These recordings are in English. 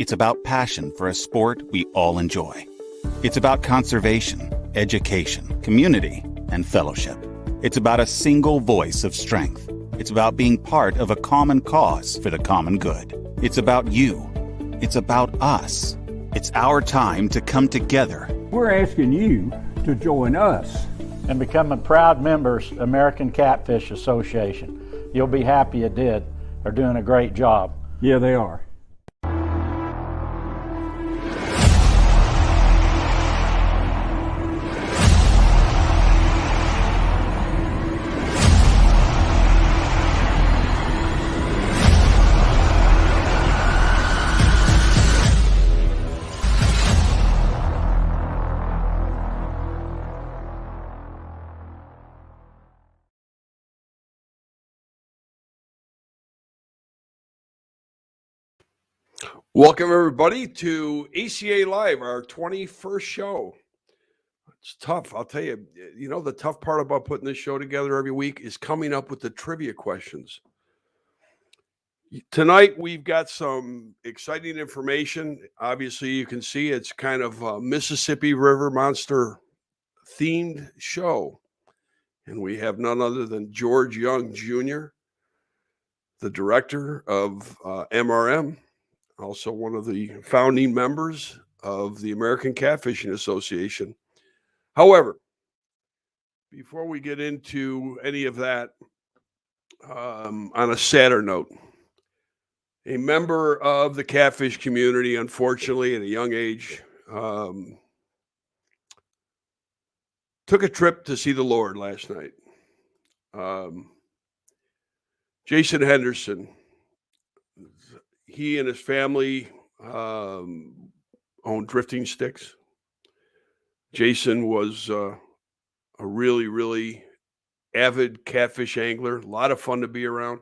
It's about passion for a sport we all enjoy. It's about conservation, education, community, and fellowship. It's about a single voice of strength. It's about being part of a common cause for the common good. It's about you. It's about us. It's our time to come together. We're asking you to join us and become a proud members American Catfish Association. You'll be happy you did. They're doing a great job. Yeah, they are. Welcome, everybody, to ACA Live, our 21st show. It's tough. I'll tell you, the tough part about putting this show together every week is coming up with the trivia questions. Tonight, we've got some exciting information. Obviously, you can see it's kind of a Mississippi River Monster themed show. And we have none other than George Young, Jr., the director of MRM. Also one of the founding members of the American Catfishing Association. However, before we get into any of that, on a sadder note, a member of the catfish community, unfortunately, at a young age, took a trip to see the Lord last night. Jason Henderson. He and his family owned drifting sticks. Jason was a really, really avid catfish angler. A lot of fun to be around.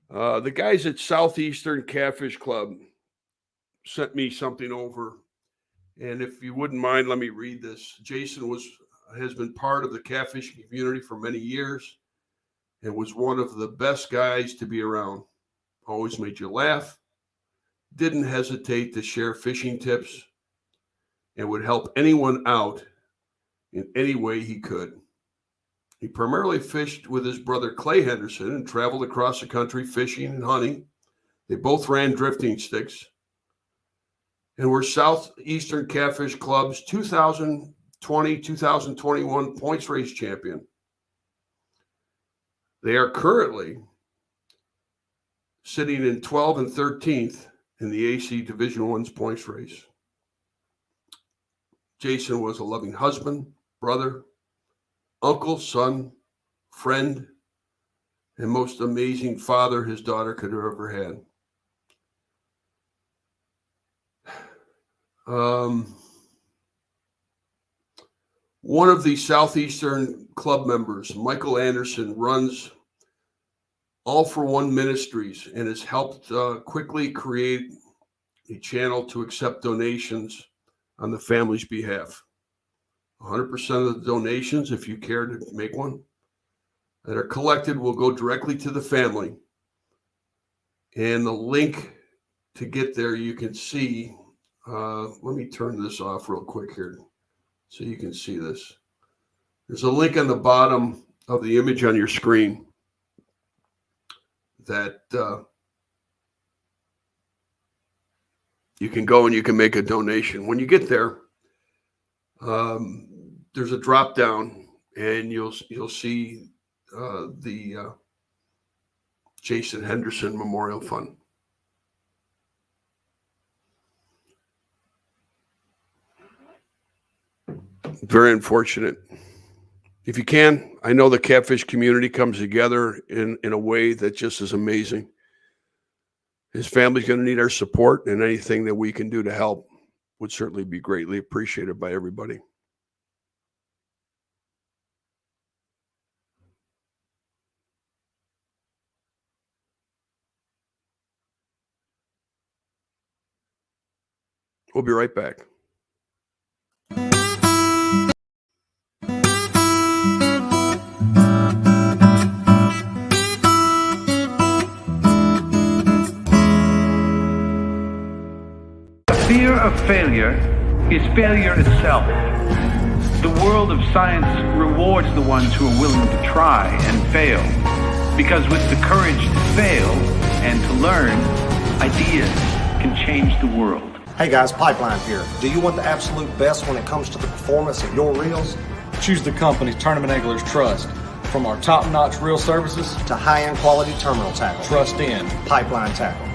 The guys at Southeastern Catfish Club sent me something over. And if you wouldn't mind, let me read this. Jason has been part of the catfish community for many years and was one of the best guys to be around. Always made you laugh, didn't hesitate to share fishing tips, and would help anyone out in any way he could. He primarily fished with his brother Clay Henderson and traveled across the country fishing and hunting. They both ran drifting sticks and were Southeastern Catfish Club's 2020-2021 points race champion. They are currently sitting in 12th and 13th in the AC Division I's points race. Jason was a loving husband, brother, uncle, son, friend, and most amazing father his daughter could have ever had. One of the Southeastern Club members, Michael Anderson, runs All for One Ministries and has helped quickly create a channel to accept donations on the family's behalf. 100% of the donations, if you care to make one, that are collected will go directly to the family. And the link to get there, you can see. Let me turn this off real quick here so you can see this. There's a link on the bottom of the image on your screen that you can go and you can make a donation. When you get there, there's a drop down and you'll see the Jason Henderson Memorial Fund. Very unfortunate. If you can, I know the catfish community comes together in a way that just is amazing. His family's going to need our support, and anything that we can do to help would certainly be greatly appreciated by everybody. We'll be right back. failure itself. The world of science rewards the ones who are willing to try and fail, because with the courage to fail and to learn, ideas can change the world. Hey guys, Pipeline here. Do you want the absolute best when it comes to the performance of your reels? Choose the company Tournament Anglers trust. From our top-notch reel services To high-end quality terminal tackle. trust in Pipeline Tackle.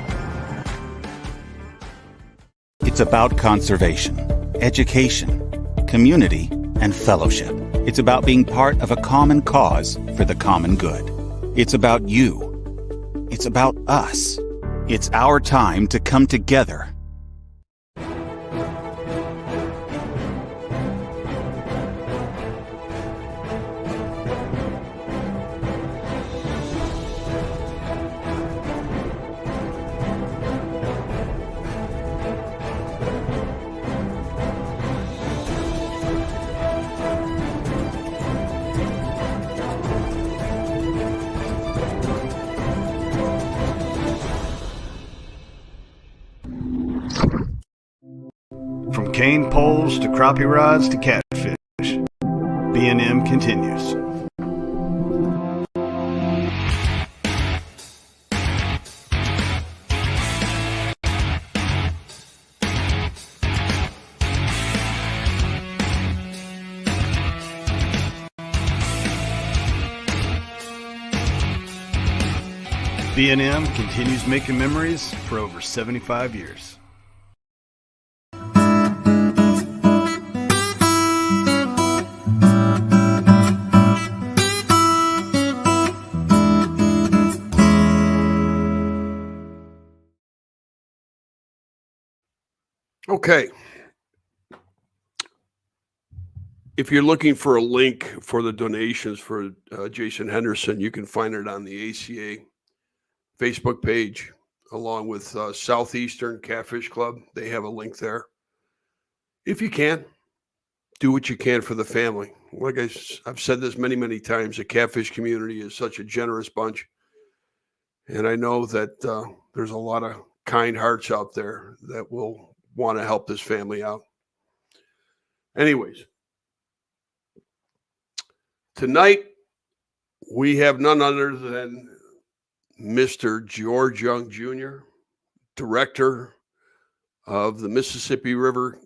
It's about conservation, education, community, and fellowship. It's about being part of a common cause for the common good. It's about you. It's about us. It's our time to come together. From cane poles to crappie rods to catfish, B&M continues. B&M continues making memories for over 75 years. Okay. If you're looking for a link for the donations for Jason Henderson, you can find it on the ACA Facebook page, along with Southeastern Catfish Club. They have a link there. If you can, do what you can for the family. Like I've said this many, many times, the catfish community is such a generous bunch. And I know that there's a lot of kind hearts out there that will want to help this family out. Anyways, tonight we have none other than Mr. George Young Jr., director of the Mississippi River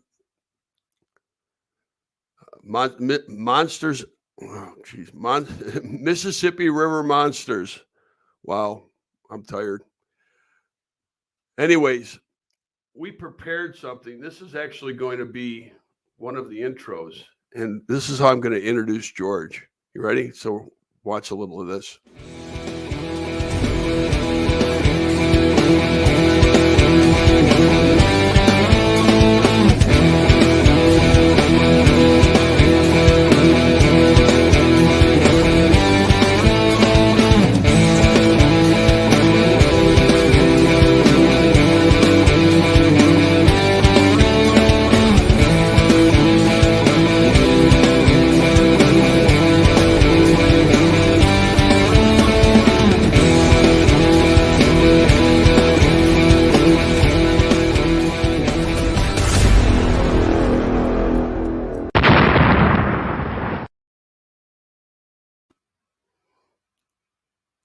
Monsters. Oh, geez, Mississippi River Monsters. Wow, I'm tired. Anyways, we prepared something. This is actually going to be one of the intros, and this is how I'm going to introduce George. You ready? So watch a little of this.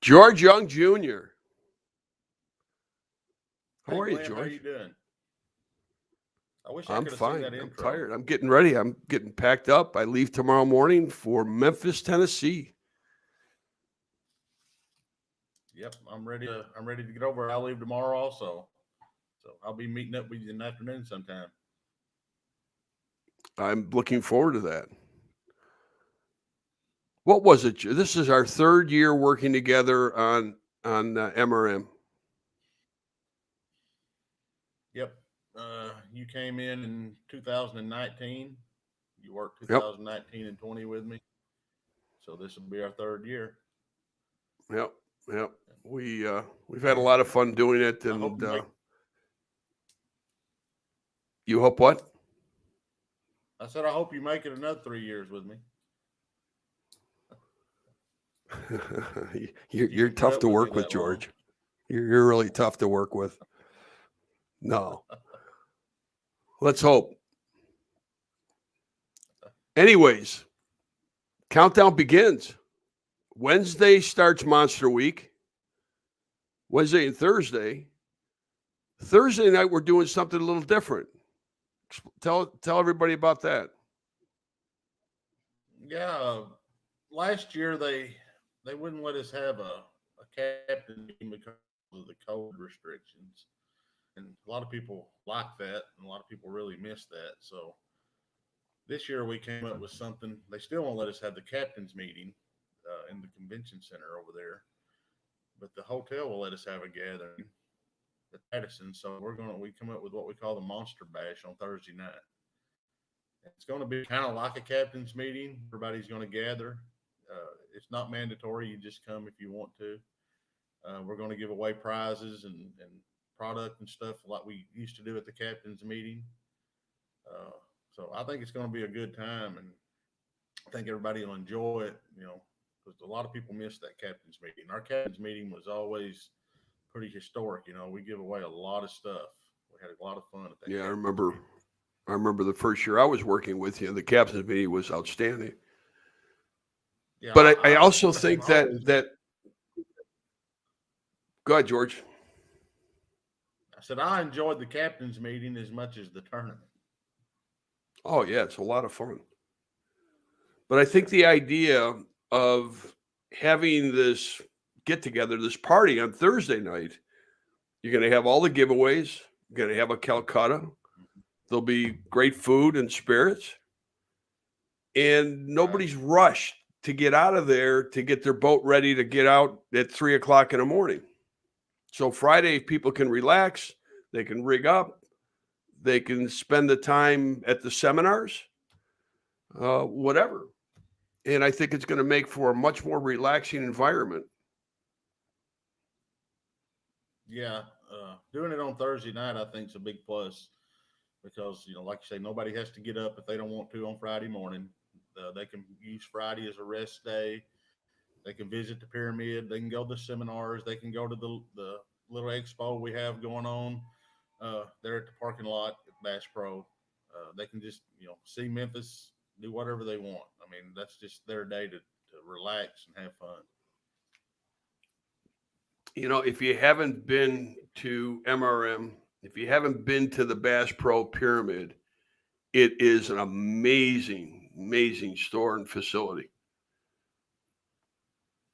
George Young Jr. How are you, George? How are you doing? I wish I'm fine. I'm tired. I'm getting ready. I'm getting packed up. I leave tomorrow morning for Memphis, Tennessee. Yep, I'm ready to get over. I'll leave tomorrow also. So I'll be meeting up with you in the afternoon sometime. I'm looking forward to that. What was it? This is our third year working together on MRM. Yep. You came in 2019. You worked 2019 and 20 with me. So this will be our third year. Yep. We've had a lot of fun doing it, and you hope what? I said I hope you make it another 3 years with me. You're tough to work with, George. You're really tough to work with. No. Let's hope. Anyways, countdown begins. Wednesday starts Monster Week. Wednesday and Thursday. Thursday night, we're doing something a little different. Tell everybody about that. Yeah, last year they wouldn't let us have a captain meeting because of the COVID restrictions, and a lot of people like that, and a lot of people really miss that. So this year we came up with something. They still won't let us have the captain's meeting in the convention center over there, but the hotel will let us have a gathering at Addison. So we come up with what we call the Monster Bash on Thursday night. It's going to be kind of like a captain's meeting. Everybody's going to gather. It's not mandatory. You just come if you want to. We're going to give away prizes and product and stuff like we used to do at the captain's meeting. So I think it's going to be a good time, and I think everybody will enjoy it, because a lot of people miss that captain's meeting. Our captain's meeting was always pretty historic. We give away a lot of stuff. We had a lot of fun at that. Yeah, I remember the first year I was working with you. The captain's meeting was outstanding. Yeah, but I also think that. Go ahead, George. I said I enjoyed the captain's meeting as much as the tournament. Oh yeah, it's a lot of fun. But I think the idea of having this get together, this party on Thursday night, you're going to have all the giveaways. You're going to have a Calcutta. There'll be great food and spirits. And nobody's rushed to get out of there to get their boat ready to get out at 3 o'clock in the morning. So Friday, people can relax. They can rig up. They can spend the time at the seminars, whatever. And I think it's going to make for a much more relaxing environment. Yeah, doing it on Thursday night, I think, is a big plus because, like you say, nobody has to get up if they don't want to on Friday morning. They can use Friday as a rest day. They can visit the pyramid. They can go to the seminars. They can go to the little expo we have going on there at the parking lot at Bass Pro. They can just, see Memphis, do whatever they want. I mean, that's just their day to relax and have fun. If you haven't been to MRM, if you haven't been to the Bass Pro Pyramid, it is an amazing, amazing store and facility.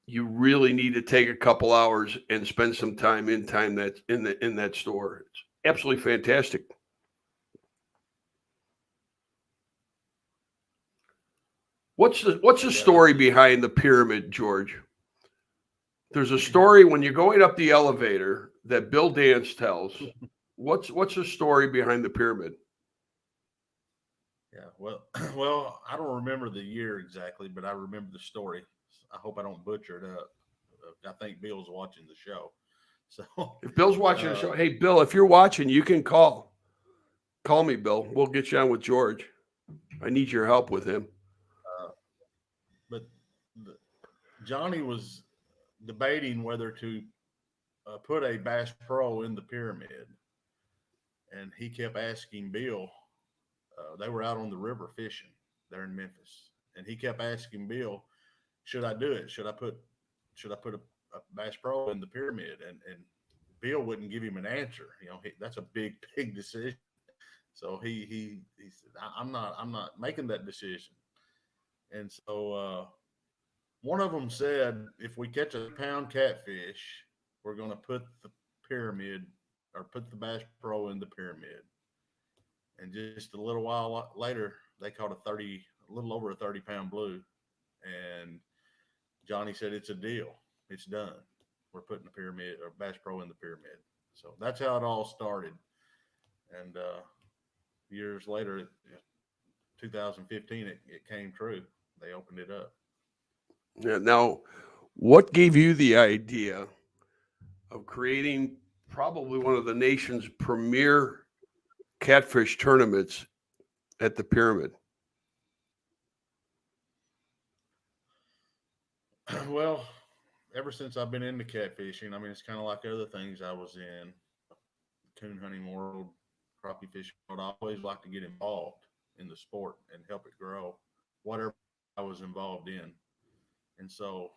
You really need to take a couple hours and spend some time in that store. It's absolutely fantastic. What's the story behind the pyramid, George? There's a story when you're going up the elevator that Bill Dance tells. What's the story behind the pyramid? Yeah, well, I don't remember the year exactly, but I remember the story. I hope I don't butcher it up. I think Bill's watching the show. So if Bill's watching the show, hey, Bill, if you're watching, you can call. Call me, Bill. We'll get you on with George. I need your help with him. But Johnny was debating whether to put a Bass Pro in the pyramid. And he kept asking Bill. They were out on the river fishing there in Memphis. And he kept asking Bill, should I do it? Should I put a Bass Pro in the pyramid? And Bill wouldn't give him an answer. That's a big decision. So he said, I'm not making that decision. And so one of them said, if we catch a pound catfish, we're going to put the pyramid or put the Bass Pro in the pyramid. And just a little while later, they caught a little over a 30-pound blue. And Johnny said, it's a deal. It's done. We're putting the pyramid or Bass Pro in the pyramid. So that's how it all started. And years later, 2015, it came true. They opened it up. Yeah. Now, what gave you the idea of creating probably one of the nation's premier catfish tournaments at the pyramid? Well, ever since I've been into catfishing, I mean, it's kind of like other things I was in, coon hunting world, crappie fishing world. I always like to get involved in the sport and help it grow. whatever I was involved in. And so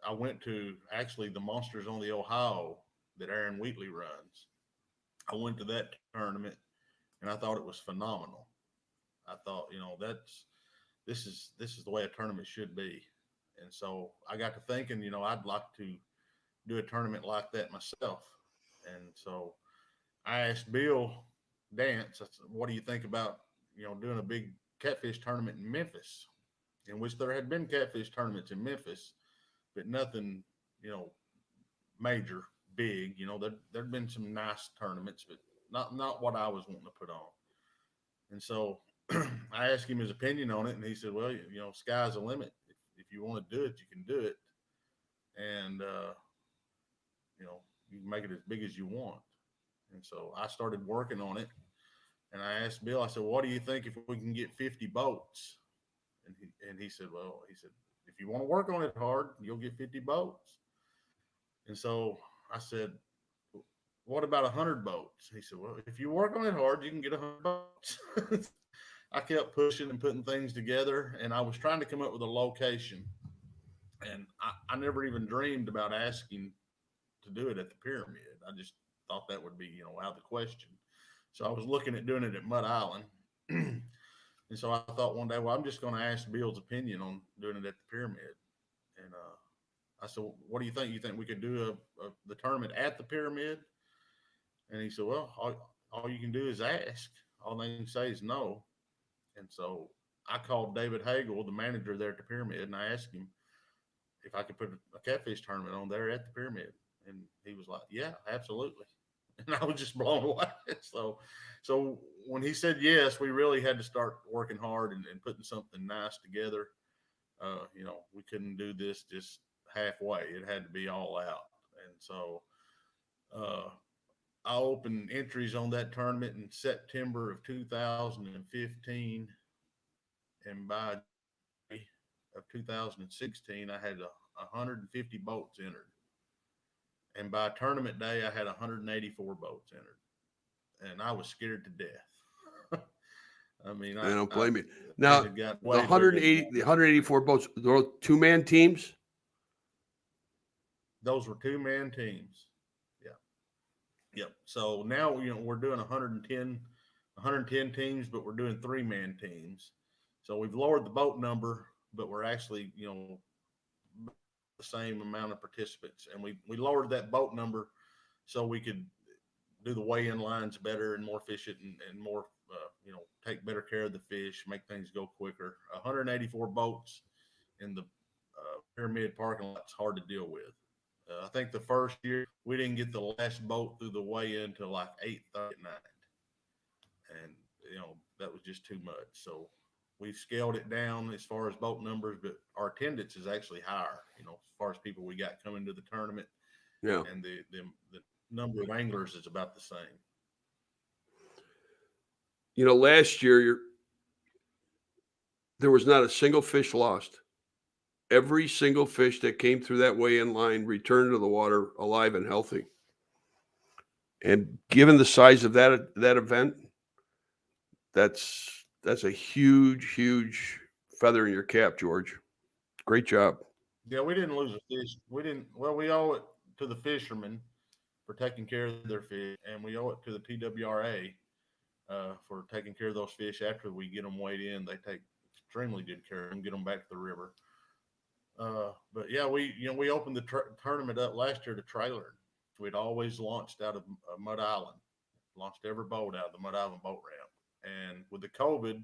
I went to actually the Monsters on the Ohio that Aaron Wheatley runs. I went to that tournament and I thought it was phenomenal. I thought, this is the way a tournament should be. And so I got to thinking, I'd like to do a tournament like that myself. And so I asked Bill Dance, I said, what do you think about, doing a big catfish tournament in Memphis? In which there had been catfish tournaments in Memphis, but nothing, major, big. There'd been some nice tournaments, but not what I was wanting to put on. And so I asked him his opinion on it, and he said, well, sky's the limit. If you want to do it, you can do it. And, you can make it as big as you want. And so I started working on it. And I asked Bill, I said, what do you think if we can get 50 boats? And he said, if you want to work on it hard, you'll get 50 boats. And so I said, what about 100 boats? He said, well, if you work on it hard, you can get 100 boats. I kept pushing and putting things together, and I was trying to come up with a location. And I never even dreamed about asking to do it at the Pyramid. I just thought that would be, out of the question. So I was looking at doing it at Mud Island. And so I thought one day, well, I'm just going to ask Bill's opinion on doing it at the Pyramid. And I said, what do you think? You think we could do the tournament at the Pyramid? And he said, well, all you can do is ask. All they can say is no. And so I called David Hagel, the manager there at the Pyramid, and I asked him if I could put a catfish tournament on there at the Pyramid. And he was like, yeah, absolutely. And I was just blown away. So when he said yes, we really had to start working hard and putting something nice together. We couldn't do this just halfway. It had to be all out. And so I opened entries on that tournament in September of 2015. And by of 2016, I had 150 boats entered. And by tournament day, I had 184 boats entered, and I was scared to death. I mean, I don't blame you. Now, the 184 boats, those 2-man teams? Those were 2-man teams. Yeah. Yep. So now, we're doing 110 teams, but we're doing 3-man teams. So we've lowered the boat number, but we're actually, the same amount of participants, and we lowered that boat number so we could do the weigh-in lines better and more efficient and more take better care of the fish, make things go quicker. 184 boats in the Pyramid parking lot is hard to deal with. I think the first year we didn't get the last boat through the weigh-in till like 8:30 at night, and that was just too much. So we've scaled it down as far as boat numbers, but our attendance is actually higher, as far as people we got coming to the tournament. Yeah. And the number of anglers is about the same. Last year, there was not a single fish lost. Every single fish that came through that weigh-in line returned to the water alive and healthy. And given the size of that event, that's a huge, huge feather in your cap, George. Great job. Yeah, we didn't lose a fish. We owe it to the fishermen for taking care of their fish, and we owe it to the TWRA for taking care of those fish after we get them weighed in. They take extremely good care of them, get them back to the river. But yeah, we opened the tournament up last year to trailer. We'd always launched out of Mud Island, launched every boat out of the Mud Island boat ramp. And with the COVID,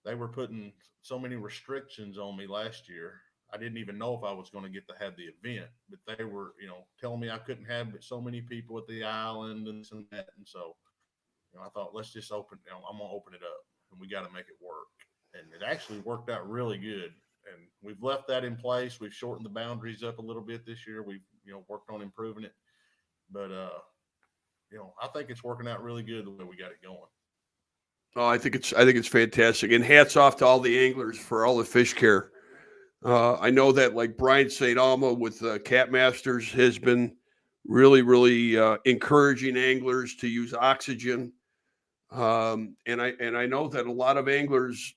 they were putting so many restrictions on me last year. I didn't even know if I was going to get to have the event, but they were, telling me I couldn't have so many people at the island and this and that. And so, I thought, let's just open, I'm going to open it up, and we got to make it work. And it actually worked out really good. And we've left that in place. We've shortened the boundaries up a little bit this year. We've, worked on improving it, but, I think it's working out really good the way we got it going. Oh, I think it's fantastic, and hats off to all the anglers for all the fish care. I know that like Brian St. Alma with Cat Masters has been really, really encouraging anglers to use oxygen. And I know that a lot of anglers,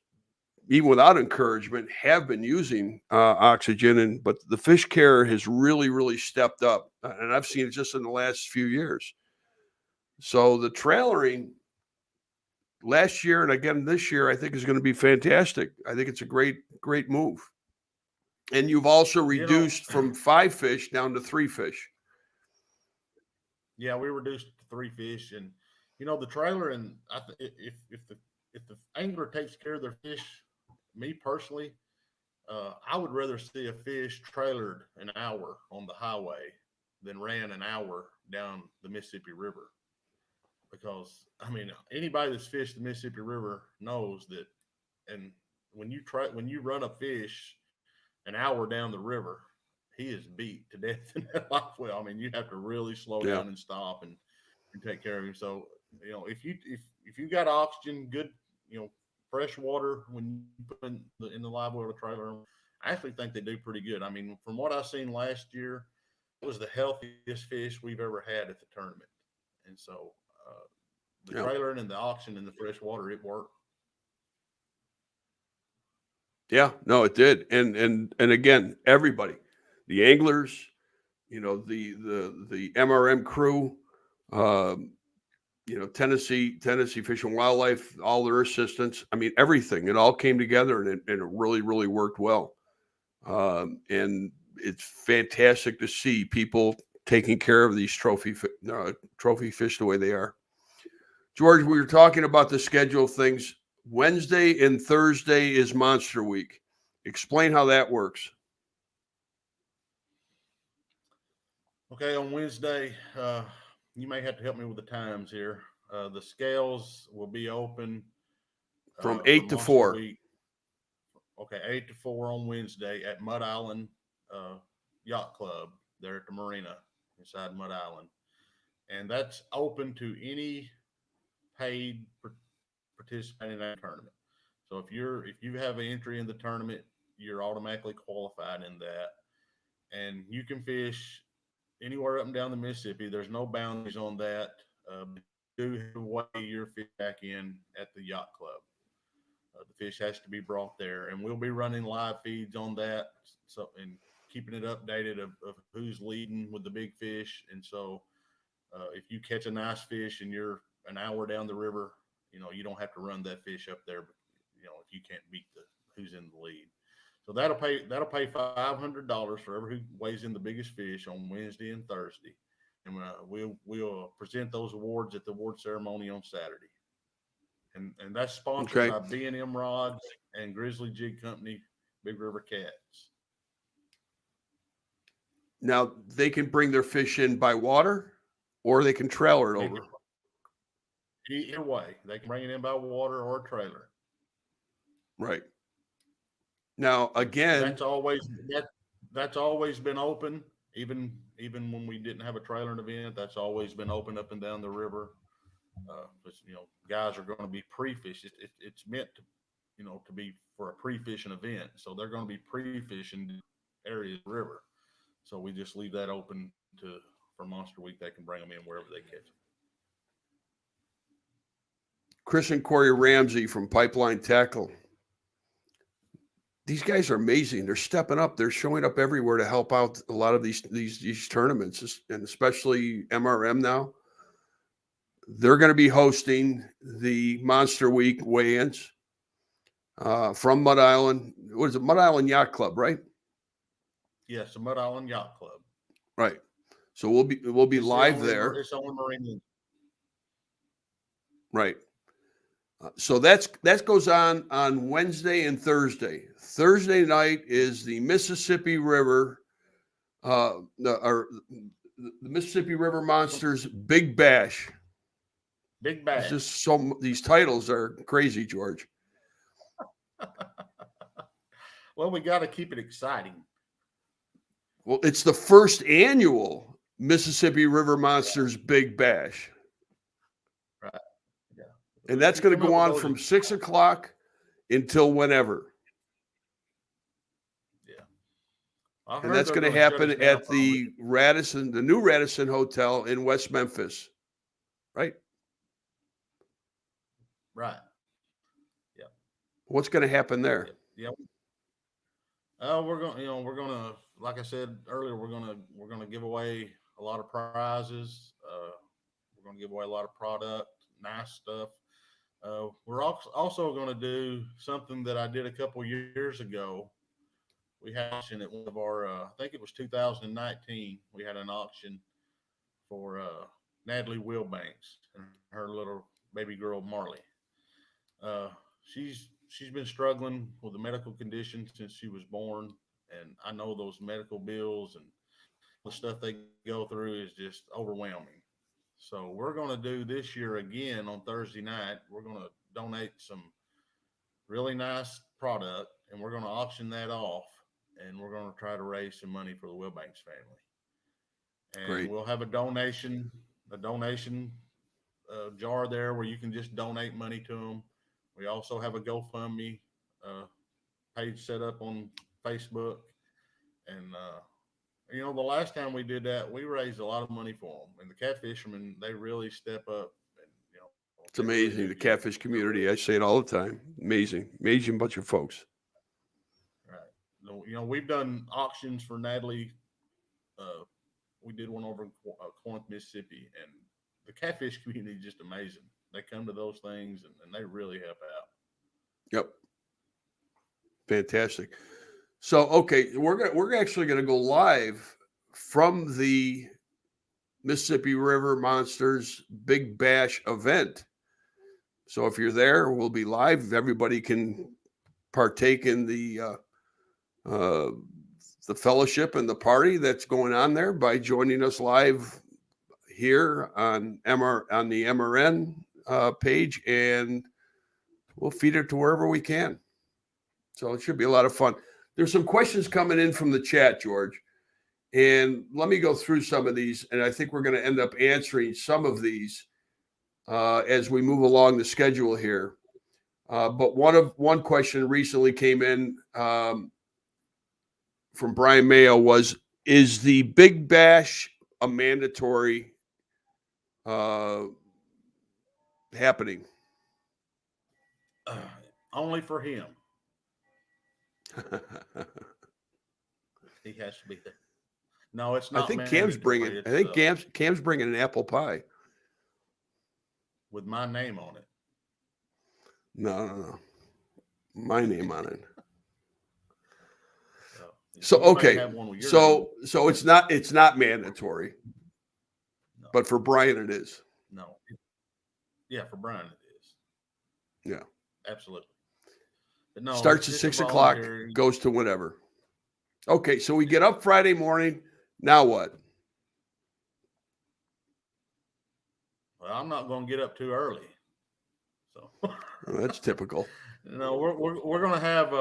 even without encouragement, have been using oxygen, but the fish care has really, really stepped up, and I've seen it just in the last few years. So the trailering last year and again this year, I think, is going to be fantastic. I think it's a great move. And you've also reduced from 5 fish down to 3 fish. Yeah, we reduced to 3 fish, and the trailer. And if the angler takes care of their fish, me personally, I would rather see a fish trailered an hour on the highway than ran an hour down the Mississippi River. Because anybody that's fished the Mississippi River knows that, and when you run a fish an hour down the river, he is beat to death in that life well. You have to really slow down and stop and take care of him. So if you got oxygen, good, fresh water when you put in the live well trailer, I actually think they do pretty good. From what I've seen last year, it was the healthiest fish we've ever had at the tournament, and so. The trailering and the oxygen and the fresh water, it worked. Yeah, no, it did. And again, everybody, the anglers, the MRM crew, Tennessee Fish and Wildlife, all their assistants. Everything. It all came together and it really, really worked well. And it's fantastic to see people taking care of these trophy fish the way they are. George, we were talking about the schedule things. Wednesday and Thursday is Monster Week. Explain how that works. Okay, on Wednesday, you may have to help me with the times here. The scales will be open from 8 to 4. Week. Okay, 8 to 4 on Wednesday at Mud Island Yacht Club there at the marina inside Mud Island. And that's open to any paid participating in that tournament. So if you have an entry in the tournament, you're automatically qualified in that, and you can fish anywhere up and down the Mississippi. There's no boundaries on that. Do have to weigh your fish back in at the yacht club. The fish has to be brought there, and we'll be running live feeds on that, so and keeping it updated of who's leading with the big fish. And so if you catch a nice fish and you're an hour down the river, you don't have to run that fish up there, if you can't beat who's in the lead. So that'll pay $500 for whoever who weighs in the biggest fish on Wednesday and Thursday. And we'll present those awards at the award ceremony on Saturday. And that's sponsored by B&M Rods and Grizzly Jig Company, Big River Cats. Now, they can bring their fish in by water, or they can trailer it over. Either way, they can bring it in by water or a trailer. Right. Now, again, that's always been open. Even when we didn't have a trailering event, that's always been open up and down the river. Because guys are going to be pre-fish. It's meant to be for a pre-fishing event, so they're going to be pre-fishing areas of the river. So we just leave that open for Monster Week. They can bring them in wherever they catch them. Chris and Corey Ramsey from Pipeline Tackle. These guys are amazing. They're stepping up. They're showing up everywhere to help out a lot of these tournaments, and especially MRM now. They're going to be hosting the Monster Week weigh-ins from Mud Island. What is it? Mud Island Yacht Club, right? Yes, the Mud Island Yacht Club. Right. So we'll be live there. It's on marine. Right. So that goes on Wednesday and Thursday. Thursday night is the Mississippi River, the Mississippi River Monsters Big Bash. Big Bash. It's just these titles are crazy, George. Well, we got to keep it exciting. Well, it's the first annual Mississippi River Monsters Big Bash. Right. Yeah. And that's going to go on from 6 o'clock until whenever. Yeah. And that's going to happen at the Radisson, the new Radisson Hotel in West Memphis. Right? Right. Yeah. What's going to happen there? Yep. We're gonna, like I said earlier, we're gonna give away a lot of prizes. We're gonna give away a lot of product, nice stuff. We're also gonna do something that I did a couple years ago. We had an auction at one of our, I think it was 2019. We had an auction for Natalie Wilbanks and her little baby girl Marley. She's been struggling with a medical condition since she was born, and I know those medical bills and the stuff they go through is just overwhelming. So we're going to do this year again on Thursday night. We're going to donate some really nice product, and we're going to auction that off, and we're going to try to raise some money for the Wilbanks family. And Great. we'll have a donation jar there where you can just donate money to them. We also have a GoFundMe page set up on Facebook, and the last time we did that, we raised a lot of money for them. And the catfishermen, they really step up. And it's amazing, the catfish community. I say it all the time. Amazing bunch of folks. Right. We've done auctions for Natalie. We did one over in Corinth, Mississippi, and the catfish community is just amazing. They come to those things and they really help out. Yep. Fantastic. So, okay, we're actually going to go live from the Mississippi River Monsters Big Bash event. So if you're there, we'll be live. Everybody can partake in the fellowship and the party that's going on there by joining us live here on the MRN page, and we'll feed it to wherever we can. So it should be a lot of fun. There's some questions coming in from the chat, George, and let me go through some of these, and I think we're going to end up answering some of these as we move along the schedule here. But one question recently came in from Brian Mayo was, is the Big Bash a mandatory happening? Only for him. He has to be there. No, it's not. I think Cam's bringing. Cam's bringing an apple pie with my name on it. No. My name on it. So okay, so it's not mandatory, no. But for Brian it is. No, yeah, for Brian it is. Yeah, absolutely. But no, starts at 6 o'clock, goes to whenever. Okay, so we get up Friday morning. Now what? Well, I'm not going to get up too early, so well, that's typical. No, we're going to have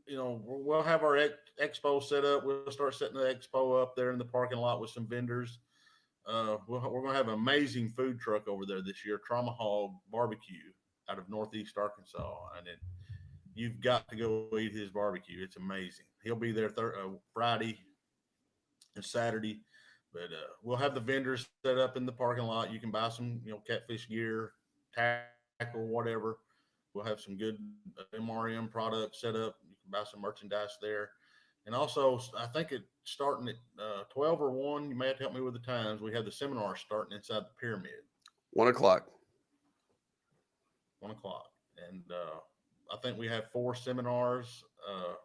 we'll have our expo set up. We'll start setting the expo up there in the parking lot with some vendors. We're going to have an amazing food truck over there this year, Trauma Hog Barbecue out of Northeast Arkansas. And you've got to go eat his barbecue. It's amazing. He'll be there Friday and Saturday. But we'll have the vendors set up in the parking lot. You can buy some, catfish gear, tackle, whatever. We'll have some good MRM products set up. You can buy some merchandise there. And also, I think it's starting at 12 or 1. You may have to help me with the times. We have the seminar starting inside the pyramid. 1 o'clock. 1 o'clock. And I think we have 4 seminars.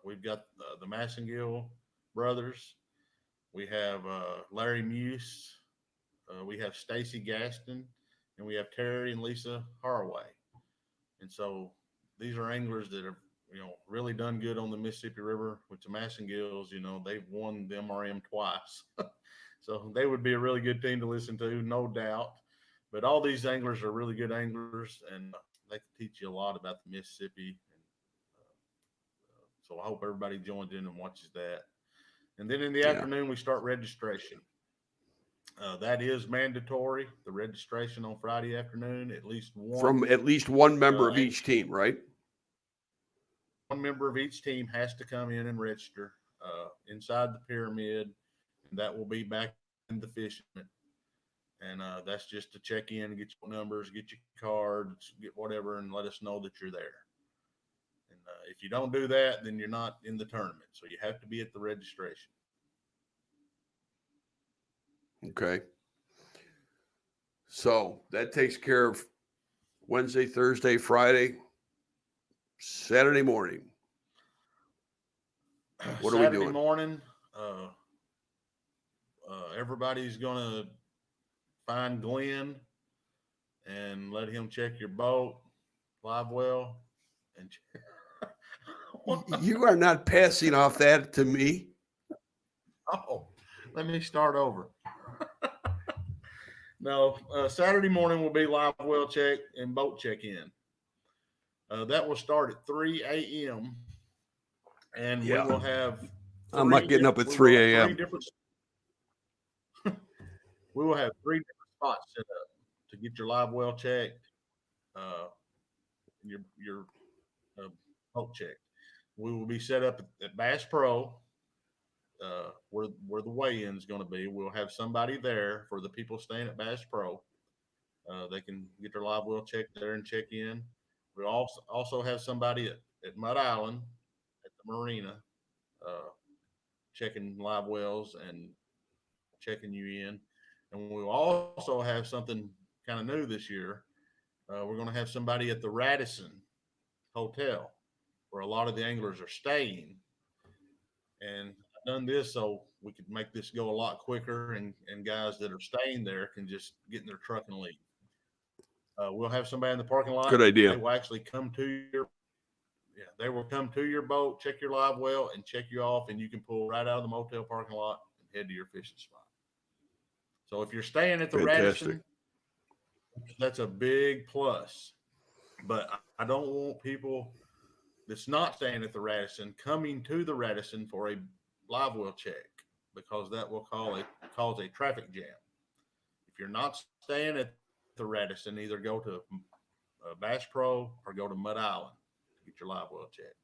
We've got the Massengill brothers. We have Larry Muse. We have Stacy Gaston. And we have Terry and Lisa Haraway. And so these are anglers that have, really done good on the Mississippi River with the Massengills. They've won the MRM twice. So they would be a really good team to listen to, no doubt. But all these anglers are really good anglers, and they can teach you a lot about the Mississippi. So I hope everybody joins in and watches that. And then in the afternoon, we start registration. That is mandatory, the registration on Friday afternoon, at least one member of each team, right? One member of each team has to come in and register inside the pyramid, and that will be back in the fishing. And that's just to check in, get your numbers, get your cards, get whatever, and let us know that you're there. If you don't do that, then you're not in the tournament. So you have to be at the registration. Okay. So that takes care of Wednesday, Thursday, Friday, Saturday morning. What Saturday are we doing? morning, everybody's going to find Glenn and let him check your boat, live well, and You are not passing off that to me. oh, let me start over. No, Saturday morning will be live well check and boat check in. That will start at 3 a.m. and Yeah. we will have. I'm not getting up at 3 a.m. We will have 3 different spots set up to get your live well checked, your boat checked. We will be set up at Bass Pro, where the weigh-in is going to be. We'll have somebody there for the people staying at Bass Pro. They can get their live well checked there and check in. We also have somebody at Mud Island at the marina, checking live wells and checking you in. And we'll also have something kind of new this year. We're going to have somebody at the Radisson Hotel where a lot of the anglers are staying. And I've done this so we could make this go a lot quicker, and guys that are staying there can just get in their truck and leave. We'll have somebody in the parking lot. Good idea. They will actually come to your boat, check your live well, and check you off, and you can pull right out of the motel parking lot and head to your fishing spot. So if you're staying at the Radisson, that's a big plus. But I don't want people that's not staying at the Radisson coming to the Radisson for a live well check, because that will cause a traffic jam. If you're not staying at the Radisson, either go to Bass Pro or go to Mud Island to get your live well check.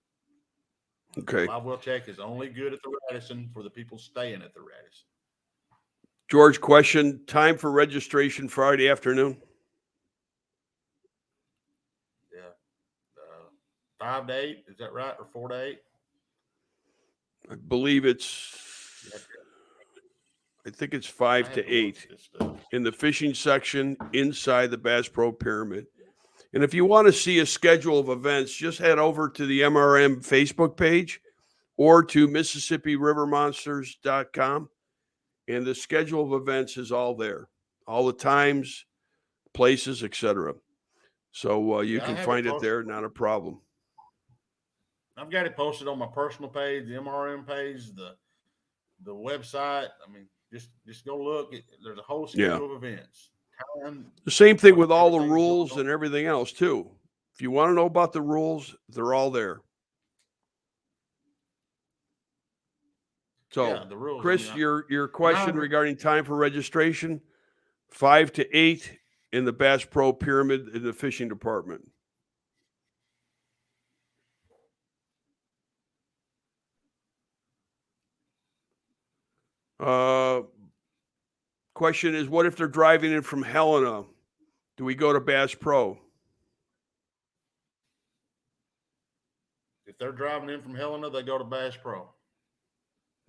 Okay. Live well check is only good at the Radisson for the people staying at the Radisson. George, question: time for registration Friday afternoon? Yeah, 5 to 8. Is that right, or 4 to 8? I believe I think it's 5 to 8 in the fishing section inside the Bass Pro Pyramid. And if you want to see a schedule of events, just head over to the MRM Facebook page or to MississippiRiverMonsters.com. And the schedule of events is all there, all the times, places, etc. So you can find it there, not a problem. I've got it posted on my personal page, the MRM page, the website. I mean, just go look. There's a whole schedule of events. The same thing with all the rules and everything else too. If you want to know about the rules, they're all there. So, the rules, Chris, your question regarding time for registration, 5 to 8 in the Bass Pro Pyramid in the fishing department. Question is, what if they're driving in from Helena? Do we go to Bass Pro? If they're driving in from Helena, they go to Bass Pro.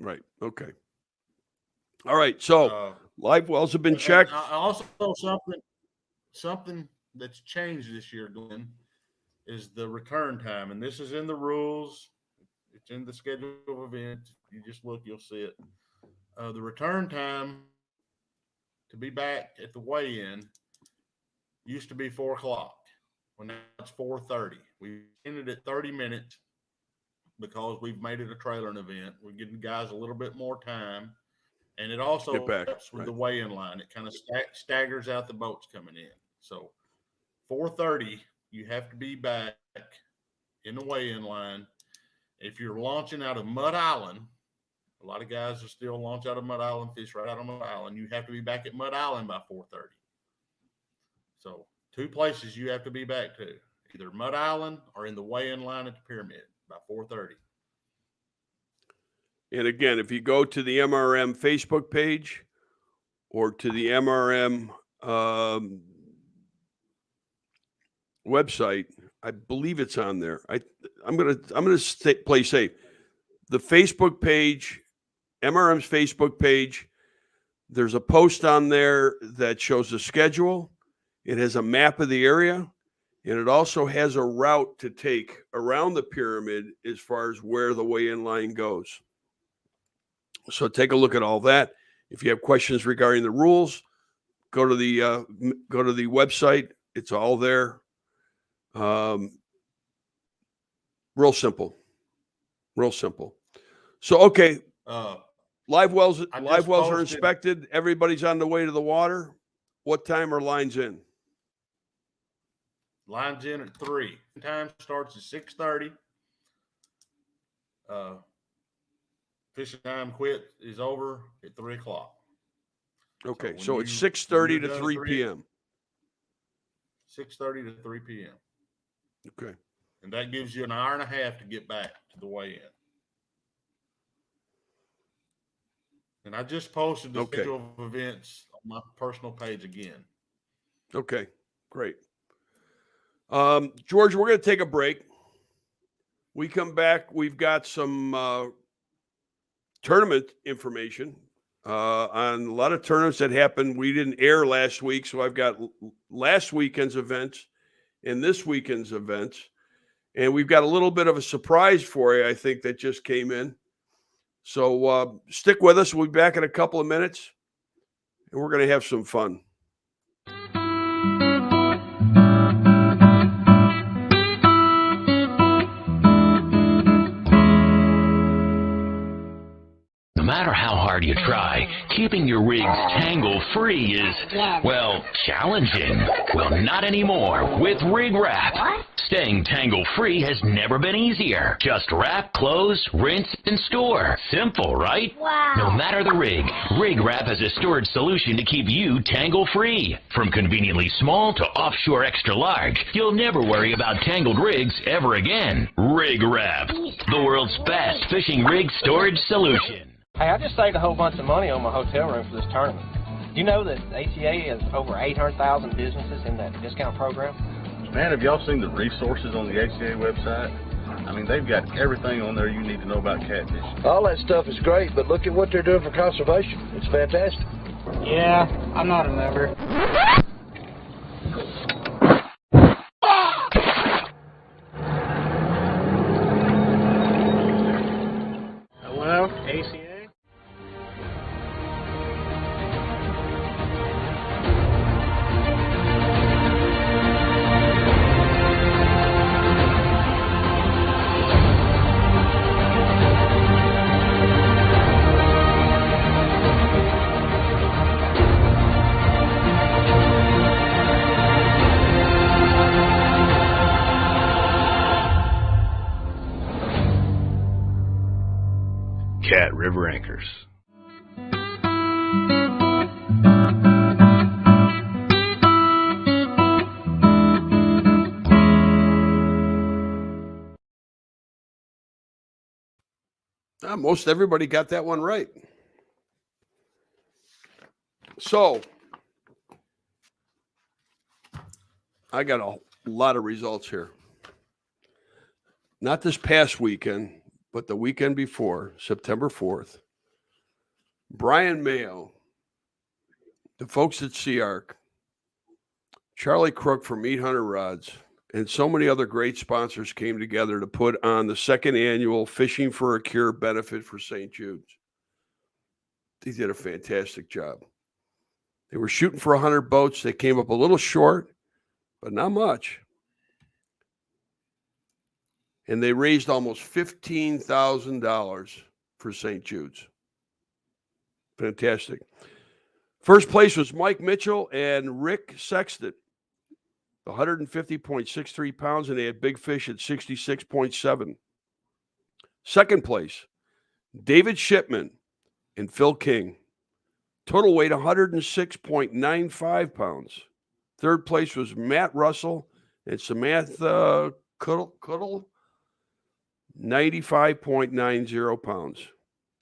Right. Okay. All right. So live wells have been checked. Also, something that's changed this year, Glenn, is the return time, and this is in the rules. It's in the schedule of events. You just look, you'll see it. The return time to be back at the weigh-in used to be 4 o'clock. Well, now it's 4:30. We ended at 30 minutes because we've made it a trailering event. We're giving guys a little bit more time, and it also helps with the weigh-in line. It kind of staggers out the boats coming in. So 4:30, you have to be back in the weigh-in line. If you're launching out of Mud Island, a lot of guys are still launch out of Mud Island, fish right out of Mud Island. You have to be back at Mud Island by 4:30. So 2 places you have to be back to, either Mud Island or in the weigh-in line at the pyramid by 4:30. And again, if you go to the MRM Facebook page or to the MRM website, I believe it's on there. I'm gonna play safe. The Facebook page, MRM's Facebook page. There's a post on there that shows the schedule. It has a map of the area, and it also has a route to take around the pyramid as far as where the weigh-in line goes. So take a look at all that. If you have questions regarding the rules, go to the website. It's all there. Real simple. So, okay. Live wells are inspected. Everybody's on the way to the water. What time are lines in? Lines in at 3. Time starts at 6:30. Fishing time is over at 3 o'clock. Okay, so it's 6:30 to 3 p.m. 6:30 to 3 p.m. Okay. And that gives you an hour and a half to get back to the weigh-in. And I just posted the schedule of events on my personal page again. Okay, great. George, we're going to take a break. We come back. We've got some tournament information on a lot of tournaments that happened. We didn't air last week, so I've got last weekend's events and this weekend's events. And we've got a little bit of a surprise for you, I think, that just came in. So stick with us. We'll be back in a couple of minutes, and we're going to have some fun. No matter how hard you try, keeping your rigs tangle-free is, well, challenging. Well, not anymore with Rig Wrap. Staying tangle-free has never been easier. Just wrap, close, rinse, and store. Simple, right? Wow. No matter the rig, Rig Wrap has a storage solution to keep you tangle-free. From conveniently small to offshore extra large, you'll never worry about tangled rigs ever again. Rig Wrap, the world's best fishing rig storage solution. Hey, I just saved a whole bunch of money on my hotel room for this tournament. Do you know that ACA has over 800,000 businesses in that discount program? Man, have y'all seen the resources on the ACA website? I mean, they've got everything on there you need to know about catfish. All that stuff is great, but look at what they're doing for conservation. It's fantastic. Yeah, I'm not a member. Hello, ACA? Cat River Anchors. Most everybody got that one right. So I got a lot of results here. Not this past weekend, but the weekend before, September 4th. Brian Mayo, the folks at Sea Arc, Charlie Crook from 800 Rods, and so many other great sponsors came together to put on the second annual Fishing for a Cure benefit for St. Jude's. They did a fantastic job. They were shooting for 100 boats. They came up a little short, but not much. And they raised almost $15,000 for St. Jude's. Fantastic. First place was Mike Mitchell and Rick Sexton. 150.63 pounds, and they had big fish at 66.7. Second place, David Shipman and Phil King. Total weight 106.95 pounds. Third place was Matt Russell and Samantha Cuddle, 95.90 pounds.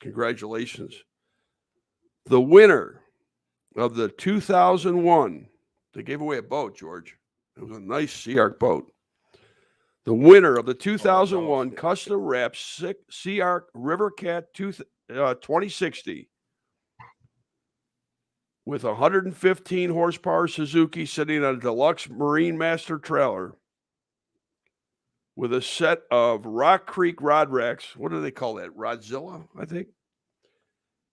Congratulations. The winner of the 2001, they gave away a boat, George. It was a nice Sea Arc boat. The winner of the 2001 Custom Wrapped Sea Arc River Cat 2060 with a 115 horsepower Suzuki sitting on a deluxe Marine Master trailer with a set of Rock Creek rod racks. What do they call that? Rodzilla, I think.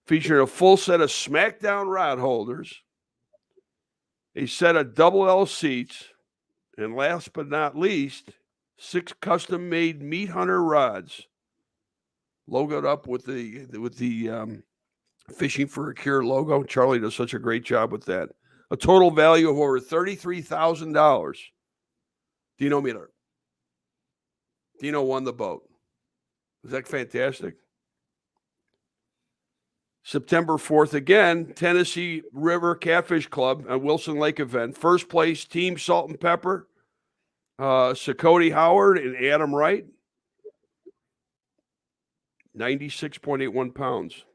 Featuring a full set of Smackdown rod holders, a set of double L seats, and last but not least, 6 custom-made Meat Hunter rods, logoed up with the Fishing for a Cure logo. Charlie does such a great job with that. A total value of over $33,000. Dino Miller. Dino won the boat. Is that fantastic? September 4th, again, Tennessee River Catfish Club and Wilson Lake event. First place, Team Salt and Pepper, Sakoti Howard and Adam Wright. 96.81 pounds.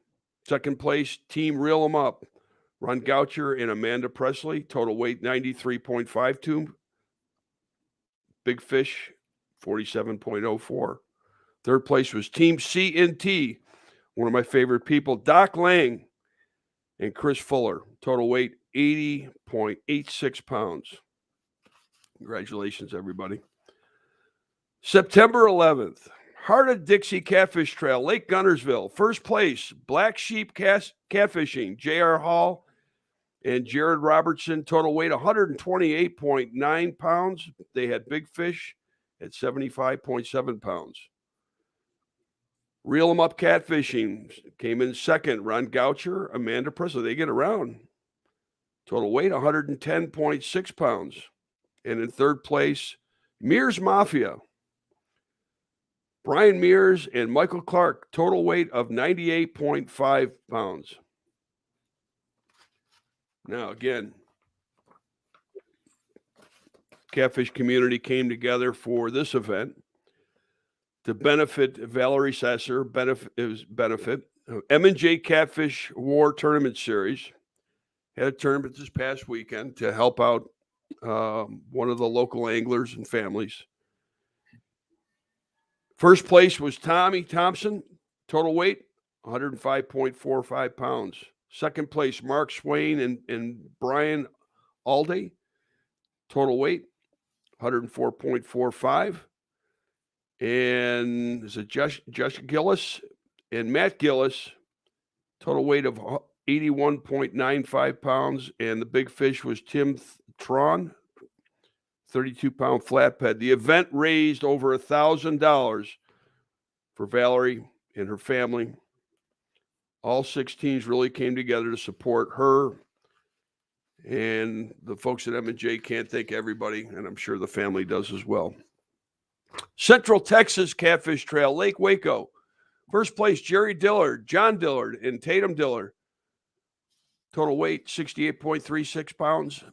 Second place, Team Reel 'em Up, Ron Goucher and Amanda Presley. Total weight, 93.52. Big Fish, 47.04. Third place was Team C&T, one of my favorite people, Doc Lang and Chris Fuller. Total weight, 80.86 pounds. Congratulations, everybody. September 11th, Heart of Dixie Catfish Trail, Lake Gunnersville. First place, Black Sheep Catfishing, J.R. Hall and Jared Robertson. Total weight, 128.9 pounds. They had Big Fish at 75.7 pounds. Reel 'em Up Catfishing came in second. Ron Goucher, Amanda Presley. They get around. Total weight, 110.6 pounds. And in third place, Mears Mafia. Brian Mears and Michael Clark. Total weight of 98.5 pounds. Now, again, catfish community came together for this event to benefit Valerie Sasser, benefit M&J Catfish War Tournament Series. Had a tournament this past weekend to help out one of the local anglers and families. First place was Tommy Thompson, total weight, 105.45 pounds. Second place, Mark Swain and Brian Alday, total weight, 104.45. And there's a Josh Gillis and Matt Gillis, total weight of 81.95 pounds. And the big fish was Tim Tron, 32-pound flatbed. The event raised over $1,000 for Valerie and her family. All 6 teams really came together to support her. And the folks at M&J can't thank everybody, and I'm sure the family does as well. Central Texas Catfish Trail, Lake Waco. First place, Jerry Dillard, John Dillard, and Tatum Dillard. Total weight, 68.36 pounds.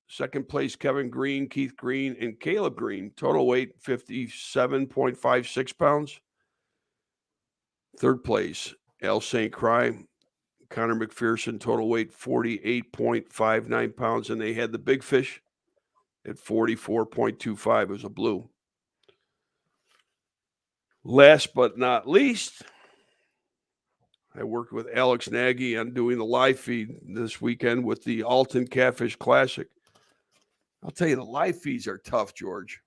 Second place, Kevin Green, Keith Green, and Caleb Green. Total weight, 57.56 pounds. Third place, Al St. Croix, Connor McPherson. Total weight, 48.59 pounds. And they had the big fish at 44.25. It was a blue. Last but not least, I worked with Alex Nagy on doing the live feed this weekend with the Alton Catfish Classic. I'll tell you, the live feeds are tough, George.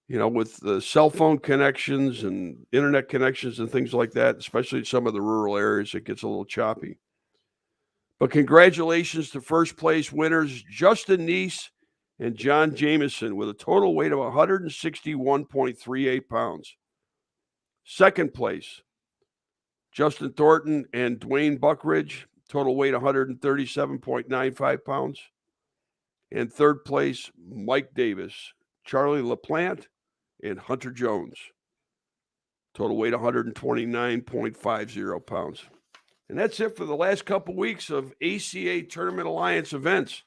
You know, with the cell phone connections and internet connections and things like that, especially in some of the rural areas, it gets a little choppy. But congratulations to first place winners, Justin Neese and John Jameson, with a total weight of 161.38 pounds. Second place, Justin Thornton and Dwayne Buckridge, total weight 137.95 pounds. And third place, Mike Davis, Charlie LaPlante, and Hunter Jones, total weight 129.50 pounds. And that's it for the last couple weeks of ACA Tournament Alliance events.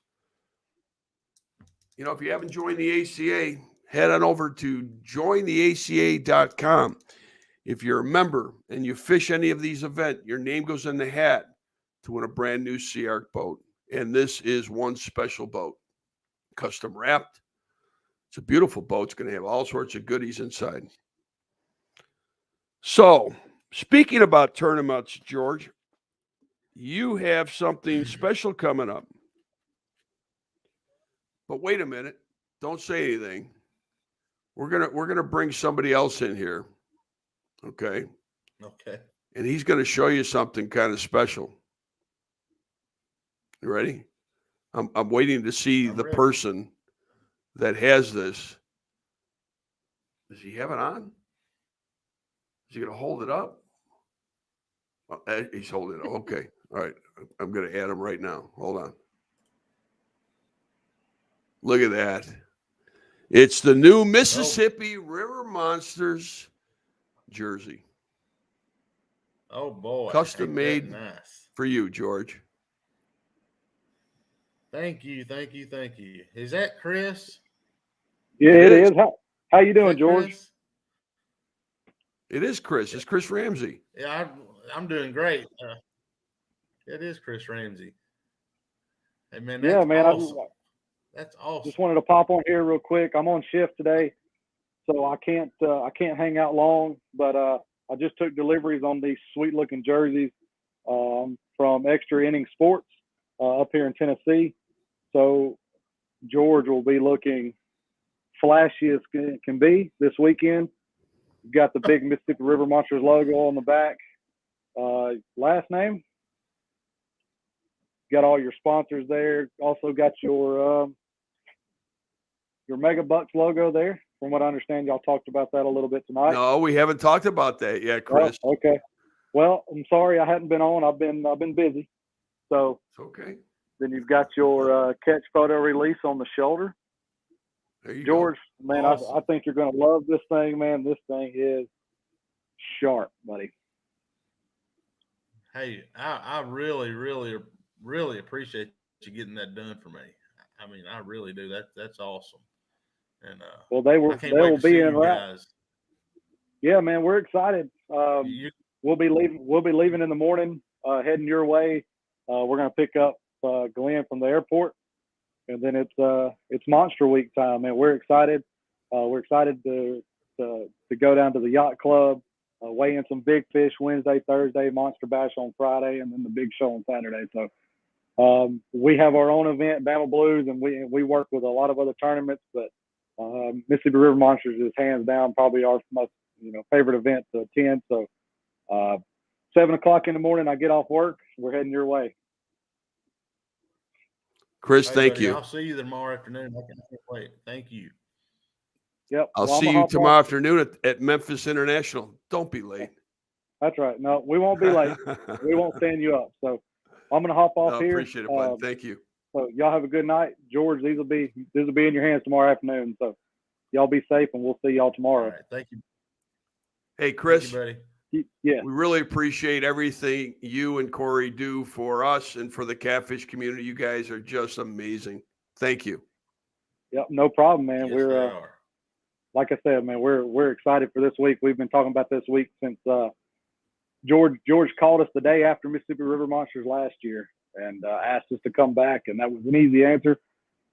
You know, if you haven't joined the ACA, head on over to jointheaca.com. If you're a member and you fish any of these events, your name goes in the hat to win a brand new Sea Arc boat. And this is one special boat. Custom wrapped, It's a beautiful boat. It's going to have all sorts of goodies inside. So, speaking about tournaments, George, you have something special coming up. But wait a minute. Don't say anything. We're gonna bring somebody else in here. Okay. Okay. And he's going to show you something kind of special. You ready? I'm waiting to see the person that has this. Does he have it on? Is he going to hold it up? He's holding it up. Okay. All right. I'm going to add him right now. Hold on. Look at that. It's the new Mississippi River Monsters jersey. Oh, boy. Custom made nice. for you, George. Thank you. Thank you. Thank you. Is that Chris? Yeah, it is. How you doing, George? Chris? It is Chris. It's Chris Ramsey. Yeah, I'm doing great. It is Chris Ramsey. Hey, man, that's awesome. That's awesome. Just wanted to pop on here real quick. I'm on shift today, so I can't hang out long. But I just took deliveries on these sweet looking jerseys from Extra Inning Sports up here in Tennessee. So George will be looking flashy as can be this weekend. You've got the big Mississippi River Monsters logo on the back. Last name. Got all your sponsors there. Also got your Mega Bucks logo there. From what I understand, y'all talked about that a little bit tonight. No, we haven't talked about that yet, Chris. Oh, okay. Well, I'm sorry I hadn't been on. I've been busy. So it's okay. Then you've got your catch photo release on the shoulder. There you George, go. man, awesome. I think you're going to love this thing, man. This thing is sharp, buddy. Hey, I really, really, really appreciate you getting that done for me. I mean, I really do. That's awesome. And well, they will be in right. Yeah, man, we're excited. We'll be leaving in the morning, heading your way. We're going to pick up Glenn from the airport, and then it's Monster Week time, man. We're excited. We're excited to go down to the yacht club, weigh in some big fish Wednesday, Thursday, Monster Bash on Friday, and then the big show on Saturday. So we have our own event, Bama Blues, and we work with a lot of other tournaments, but Mississippi River Monsters is hands down probably our most favorite event to attend. So 7 o'clock in the morning, I get off work. We're heading your way. Chris, hey, thank buddy, you. I'll see you tomorrow afternoon. I can't wait. Thank you. Yep. I'll see you tomorrow afternoon at Memphis International. Don't be late. That's right. No, we won't be late. We won't stand you up. So I'm going to hop off here. Appreciate it, bud. Thank you. So y'all have a good night. George, these will be in your hands tomorrow afternoon. So y'all be safe, and we'll see y'all tomorrow. All right. Thank you. Hey, Chris. Thank you, buddy. Yeah. We really appreciate everything you and Corey do for us and for the catfish community. You guys are just amazing. Thank you. Yep, no problem, man. Yes, We're like I said, man, we're excited for this week. We've been talking about this week since George called us the day after Mississippi River Monsters last year and asked us to come back, and that was an easy answer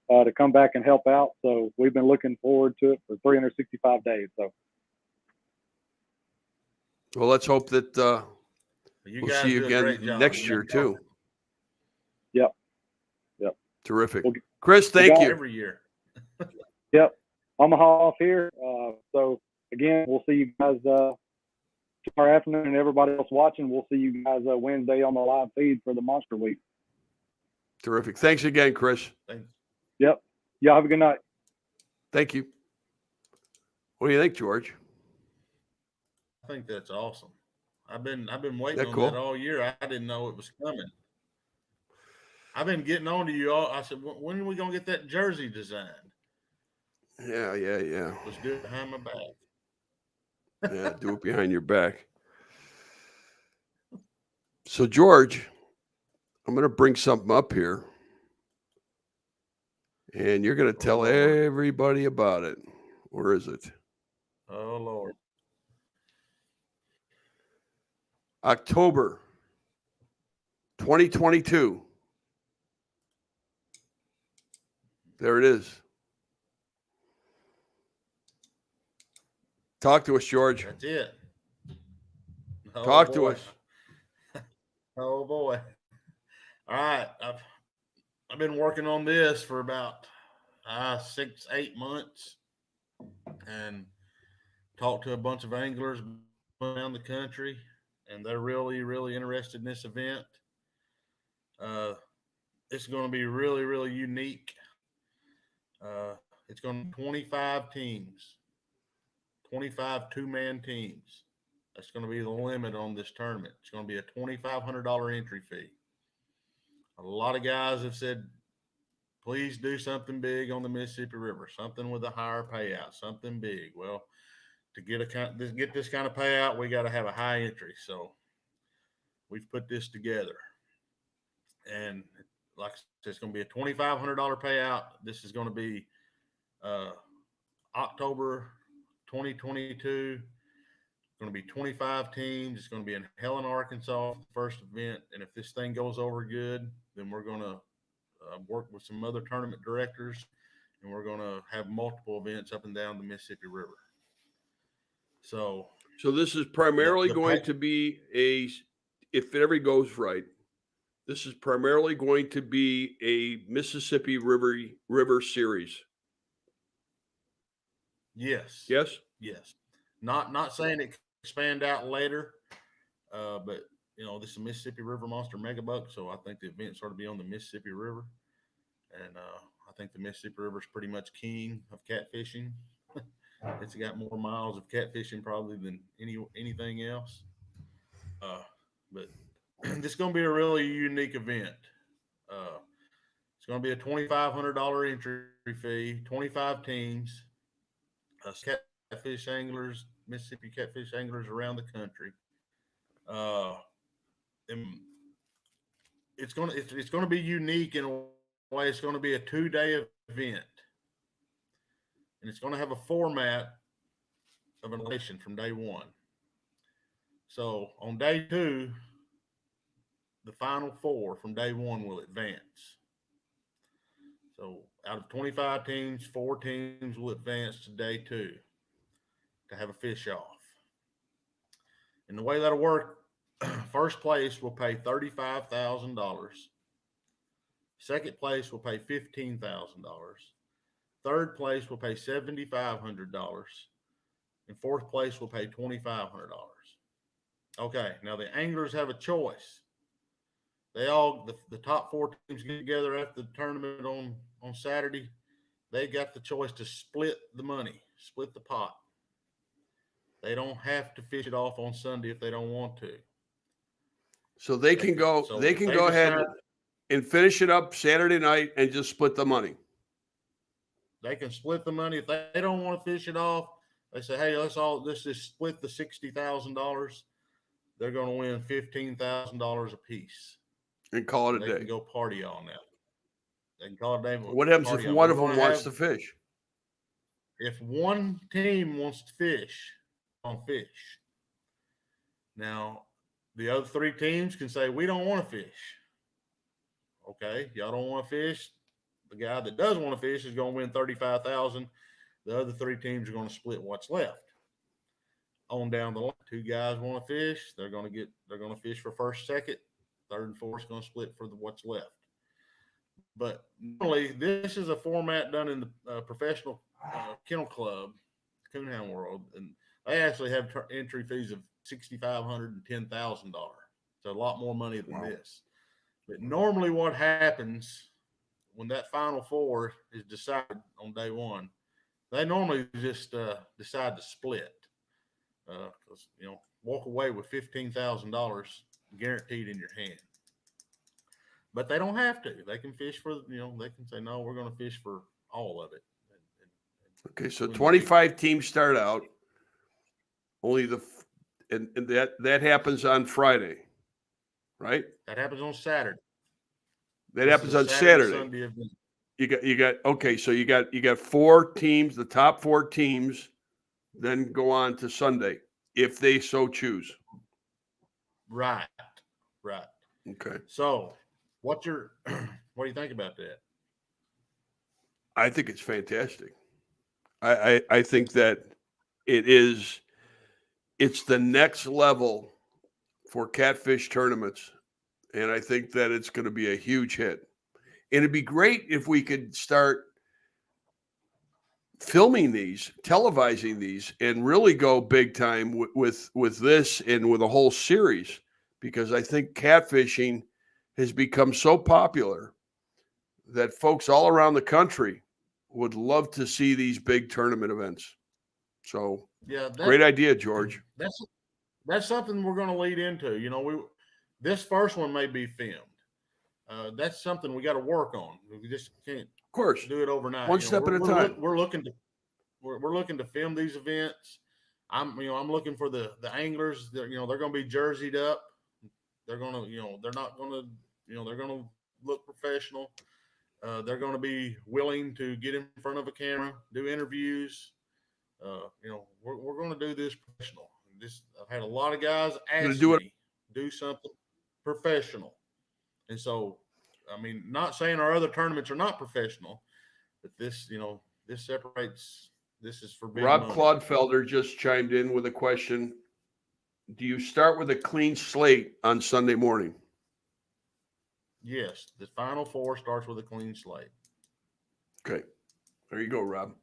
to come back and help out. So we've been looking forward to it for 365 days. So. Well, let's hope that we'll see you again next year too. Yep. Terrific. Chris, thank you. Every year. Yep. I'm going to haul off here. So again, we'll see you guys tomorrow afternoon, and everybody else watching, we'll see you guys Wednesday on the live feed for the Monster Week. Terrific. Thanks again, Chris. Thanks. Yep. Y'all have a good night. Thank you. What do you think, George? I think that's awesome. I've been waiting on cool? that all year. I didn't know it was coming. I've been getting on to you all. I said, when are we gonna get that jersey designed? Yeah. Let's do it behind my back. Yeah, do it behind your back. So, George, I'm going to bring something up here, and you're going to tell everybody about it. Where is it? Oh, Lord. October 2022. There it is. Talk to us, George. That's it. Oh, Talk to boy. us. Oh boy. All right. I've been working on this for about 6-8 months, and talked to a bunch of anglers around the country, and they're really, really interested in this event. It's going to be really, really unique. It's going to be 25 teams, 25 two-man teams. That's going to be the limit on this tournament. It's going to be a $2,500 entry fee. A lot of guys have said, please do something big on the Mississippi River, something with a higher payout, something big. Well, to get this kind of payout, we got to have a high entry. So we've put this together, and like I said, it's going to be a $2,500 payout. This is going to be October 2022. It's going to be 25 teams. It's going to be in Helen, Arkansas, the first event. And if this thing goes over good, then we're going to work with some other tournament directors, and we're going to have multiple events up and down the Mississippi River. So this is primarily going to be if it ever goes right, this is primarily going to be a Mississippi River series. Yes. Yes. Yes. Not saying it can expand out later, but this is a Mississippi River Monster Mega Buck, so I think the event sort of be on the Mississippi River, and I think the Mississippi River is pretty much king of catfishing. It's got more miles of catfishing probably than anything else. But this is going to be a really unique event. It's going to be a $2,500 entry fee, 25 teams, catfish anglers, Mississippi catfish anglers around the country. And it's going to be unique in a way. It's going to be a 2-day event, and it's going to have a format of an elimination from day one. So on day 2, the final 4 from day 1 will advance. So out of 25 teams, 4 teams will advance to day 2 to have a fish off. And the way that'll work, first place will pay $35,000. Second place will pay $15,000. Third place will pay $7,500. And fourth place will pay $2,500. Okay, now the anglers have a choice. The top 4 teams get together after the tournament on Saturday. They got the choice to split the money, split the pot. They don't have to fish it off on Sunday if they don't want to. So they can go ahead and finish it up Saturday night and just split the money. They can split the money. If they don't want to fish it off, they say, hey, let's just split the $60,000. They're going to win $15,000 a piece. And call it a day. They can go party all night. They can call it a day. What happens if one of them wants to fish? If one team wants to fish, on fish. Now, the other 3 teams can say, we don't want to fish. Okay, y'all don't want to fish. The guy that does want to fish is going to win $35,000. The other 3 teams are going to split what's left. On down the line, 2 guys want to fish. They're going to fish for first, second. Third and fourth is going to split for what's left. But normally, this is a format done in the professional kennel club, Coonhound World, and they actually have entry fees of $6,500 and $10,000. So a lot more money than this. But normally, what happens when that final 4 is decided on day 1, they normally just decide to split. Because walk away with $15,000 guaranteed in your hand. But they don't have to. They can fish for they can say no. We're going to fish for all of it. Okay, so 25 teams start out. Only and that happens on Friday, right? That happens on Saturday. That happens on Saturday. Sunday event. You got okay. So you got 4 teams. The top 4 teams then go on to Sunday if they so choose. Right. Okay. So, what do you think about that? I think it's fantastic. I think that it's the next level for catfish tournaments. And I think that it's going to be a huge hit. And it'd be great if we could start filming these, televising these, and really go big time with this and with a whole series, because I think catfishing has become so popular that folks all around the country would love to see these big tournament events. So yeah, great idea, George. That's something we're going to lead into. You know, this first one may be filmed. That's something we got to work on. We just can't, of course, do it overnight. One step at a time. We're looking to film these events. I'm looking for the anglers. They're going to be jerseyed up. They're going to, they're not going to, they're going to look professional. They're going to be willing to get in front of a camera, do interviews. We're going to do this professional. I've had a lot of guys ask me do something professional. And so, I mean, not saying our other tournaments are not professional, but this, this separates. This is for big Rob money. Claudefelder just chimed in with a question. Do you start with a clean slate on Sunday morning? Yes, the Final Four starts with a clean slate. Okay, there you go, Rob.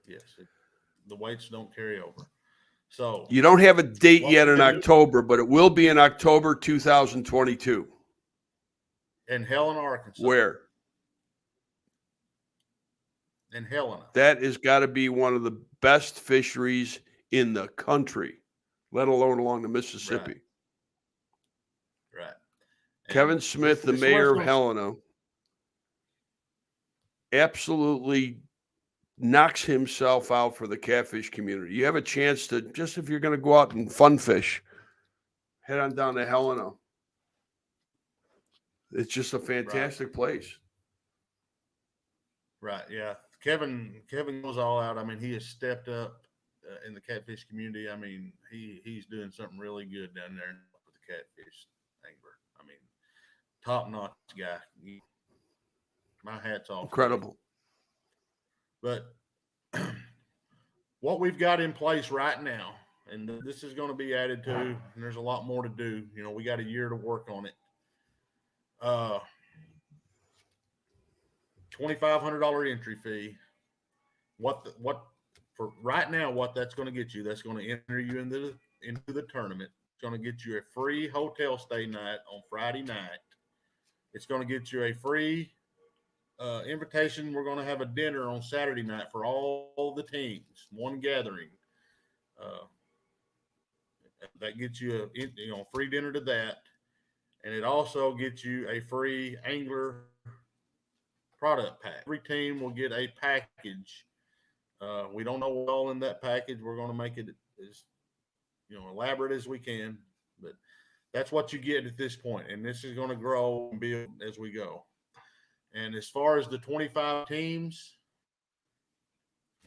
Yes, the weights don't carry over. So you don't have a date yet in October, but it will be in October 2022. In Helena, Arkansas. Where? In Helena. That has got to be one of the best fisheries in the country, let alone along the Mississippi. Right. Kevin Smith, the mayor of Helena, absolutely knocks himself out for the catfish community. You have a chance to, just if you're going to go out and fun fish, head on down to Helena. It's just a fantastic place. Right. Yeah. Kevin goes all out. I mean, he has stepped up in the catfish community. I mean, he's doing something really good down there with the catfish angler. I mean, top notch guy. My hat's off. Incredible. But what we've got in place right now, and this is going to be added to, and there's a lot more to do. We got a year to work on it. $2,500 entry fee. What for right now? What that's going to get you? That's going to enter you into the tournament. It's going to get you a free hotel stay night on Friday night. It's going to get you a free invitation. We're going to have a dinner on Saturday night for all the teams, one gathering. That gets you a free dinner to that, and it also gets you a free angler product pack. Every team will get a package. We don't know what all in that package. We're going to make it as elaborate as we can, but that's what you get at this point, and this is going to grow and build as we go. And as far as the 25 teams,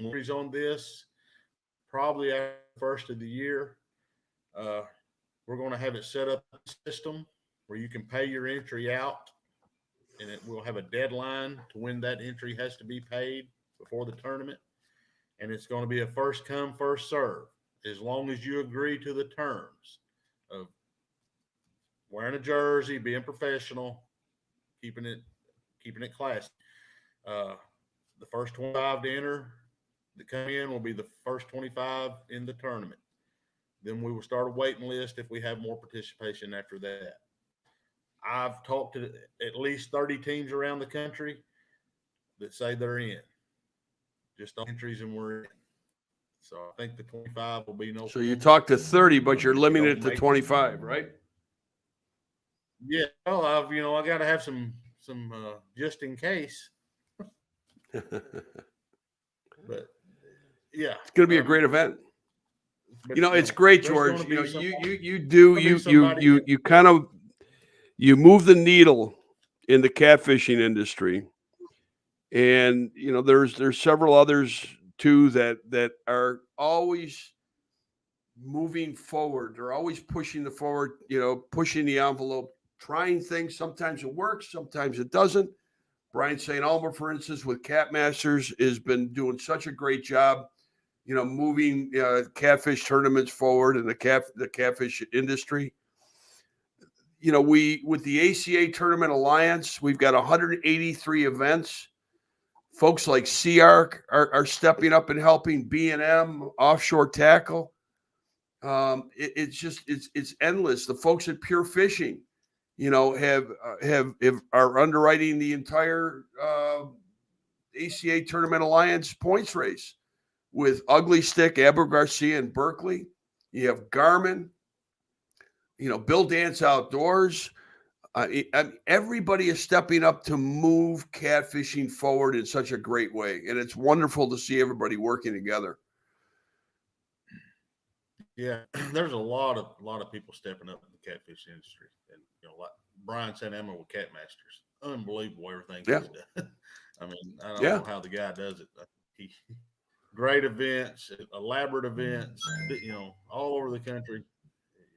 on this, probably after the first of the year, we're going to have it set up a system where you can pay your entry out, and it will have a deadline to when that entry has to be paid before the tournament. And it's going to be a first come, first serve, as long as you agree to the terms of wearing a jersey, being professional, keeping it classy. The first 25 to enter that come in will be the first 25 in the tournament. Then we will start a waiting list if we have more participation after that. I've talked to at least 30 teams around the country that say they're in. Just on entries and we're in. So I think the 25 will be no. So you talk to 30, but you're limited it to 25, right? Yeah. Well, I got to have some just in case. But yeah, it's going to be a great event. It's great, George. You move the needle in the catfishing industry, and there's several others too that are always moving forward. They're always pushing the forward, pushing the envelope, trying things. Sometimes it works, sometimes it doesn't. Brian St. Elmer, for instance, with Cat Masters, has been doing such a great job moving catfish tournaments forward in the catfish industry. With the ACA Tournament Alliance, we've got 183 events. Folks like CARC are stepping up and helping. B&M, Offshore Tackle. It's endless. The folks at Pure Fishing, are underwriting the entire ACA Tournament Alliance points race with Ugly Stick, Abu Garcia, and Berkeley. You have Garmin. Bill Dance Outdoors. Everybody is stepping up to move catfishing forward in such a great way, and it's wonderful to see everybody working together. Yeah, there's a lot of people stepping up in the catfish industry, and like Brian St. Emma with Cat Masters, unbelievable everything he's done. I mean, I don't know how the guy does it. Great events, elaborate events, all over the country.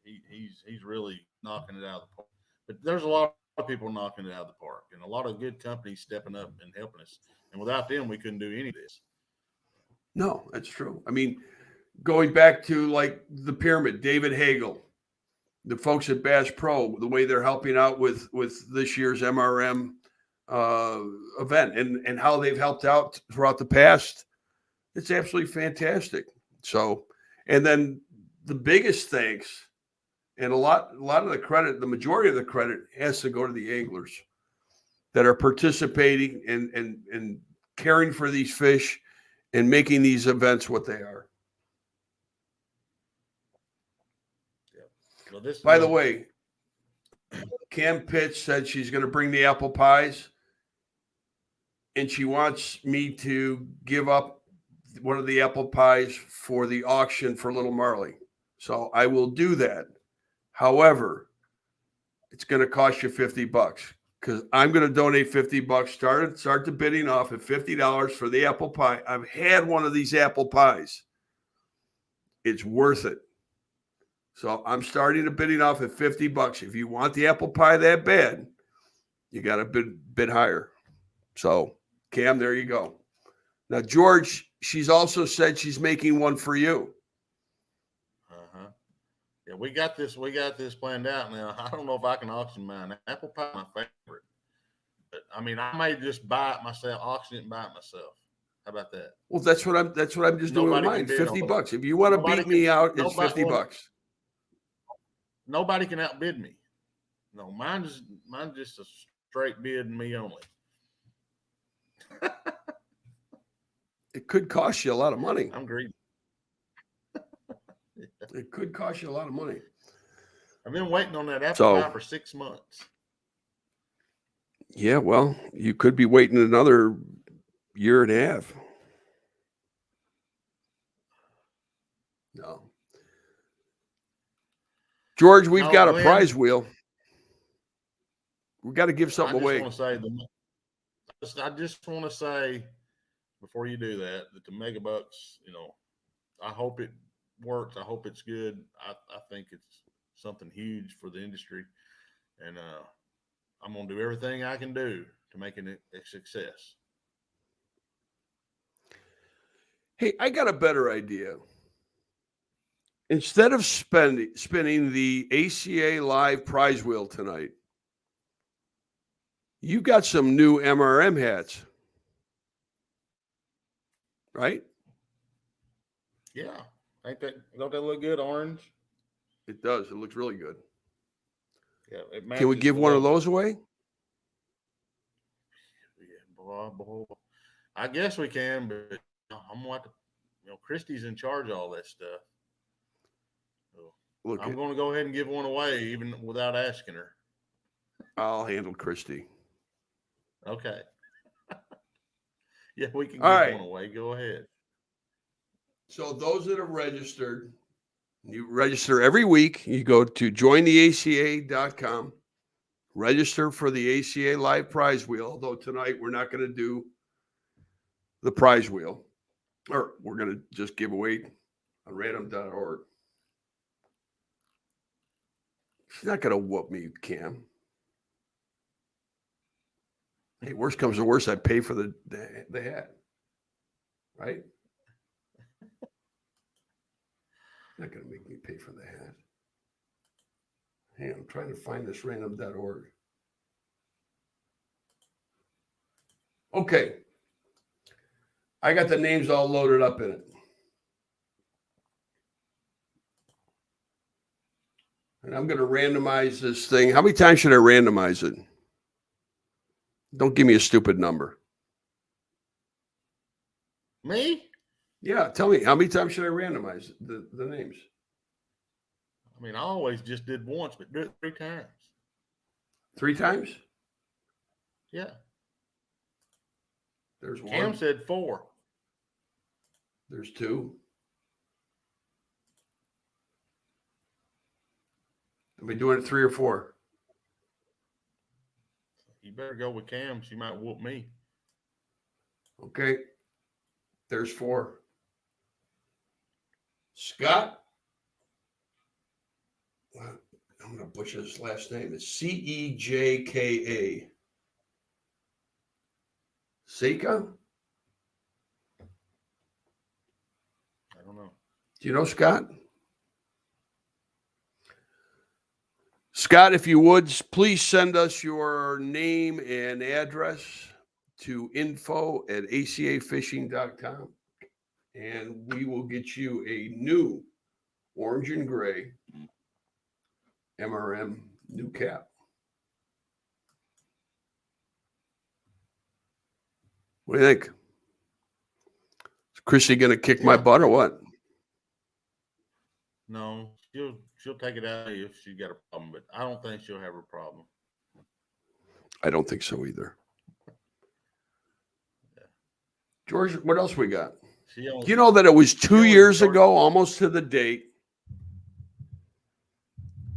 He's really knocking it out of the park. But there's a lot of people knocking it out of the park, and a lot of good companies stepping up and helping us. And without them, we couldn't do any of this. No, that's true. I mean, going back to like the Pyramid, David Hagel, the folks at Bass Pro, the way they're helping out with this year's MRM event and how they've helped out throughout the past, it's absolutely fantastic. So, and then the biggest thanks. And a lot of the credit, the majority of the credit has to go to the anglers that are participating and caring for these fish and making these events what they are. Yeah. Well, by the way, Cam Pitch said she's going to bring the apple pies, and she wants me to give up one of the apple pies for the auction for Little Marley. So I will do that. However, it's going to cost you $50 because I'm going to donate $50. Start the bidding off at $50 for the apple pie. I've had one of these apple pies. It's worth it. So I'm starting the bidding off at $50. If you want the apple pie that bad, you got to bid higher. So, Cam, there you go. Now, George, she's also said she's making one for you. Yeah, we got this planned out now. I don't know if I can auction mine. Apple pie is my favorite. But I mean, I may just buy it myself, auction it and buy it myself. How about that? Well, that's what I'm just doing with mine. $50. If you want to beat me out, it's $50. Nobody can outbid me. No, mine's just a straight bid and me only. It could cost you a lot of money. I'm greedy. It could cost you a lot of money. I've been waiting on that apple pie for 6 months. Yeah, well, you could be waiting another year and a half. No. George, we've got a prize wheel. We've got to give something away. I just want to say, before you do that the Megabucks, I hope it works. I hope it's good. I think it's something huge for the industry, and I'm gonna do everything I can do to make it a success. Hey, I got a better idea. Instead of spinning the ACA Live prize wheel tonight, you got some new MRM hats, right? Yeah. Don't they look good, orange? It does. It looks really good. Yeah. Can we give one of those away? Yeah, boy. I guess we can, but I'm going to, Christy's in charge of all that stuff. So I'm going to go ahead and give one away, even without asking her. I'll handle Christy. Okay. Yeah, we can give one away. Go ahead. So those that are registered, you register every week. You go to jointheaca.com, register for the ACA Live prize wheel. Although tonight we're not going to do the prize wheel, or we're going to just give away on random.org. She's not going to whoop me, Cam. Hey, worst comes to worst, I pay for the hat, right? Not going to make me pay for the hat. Hey, I'm trying to find this random.org. Okay. I got the names all loaded up in it. And I'm going to randomize this thing. How many times should I randomize it? Don't give me a stupid number. Me? Yeah, tell me, how many times should I randomize the names? I mean, I always just did once, but do it 3 times. 3 times? Yeah. There's 1. Cam said 4. There's 2. Are we doing it 3 or 4? You better go with Cam. She might whoop me. Okay. There's 4. Scott. I'm going to butcher his last name. It's Cejka. Seika? I don't know. Do you know Scott? Scott, if you would, please send us your name and address to info@acafishing.com, and we will get you a new orange and gray MRM new cap. What do you think? Is Chrissy going to kick my butt or what? No, she'll take it out if she got a problem, but I don't think she'll have a problem. I don't think so either. Yeah. George, what else we got? You know that it was 2 years ago, almost to the date,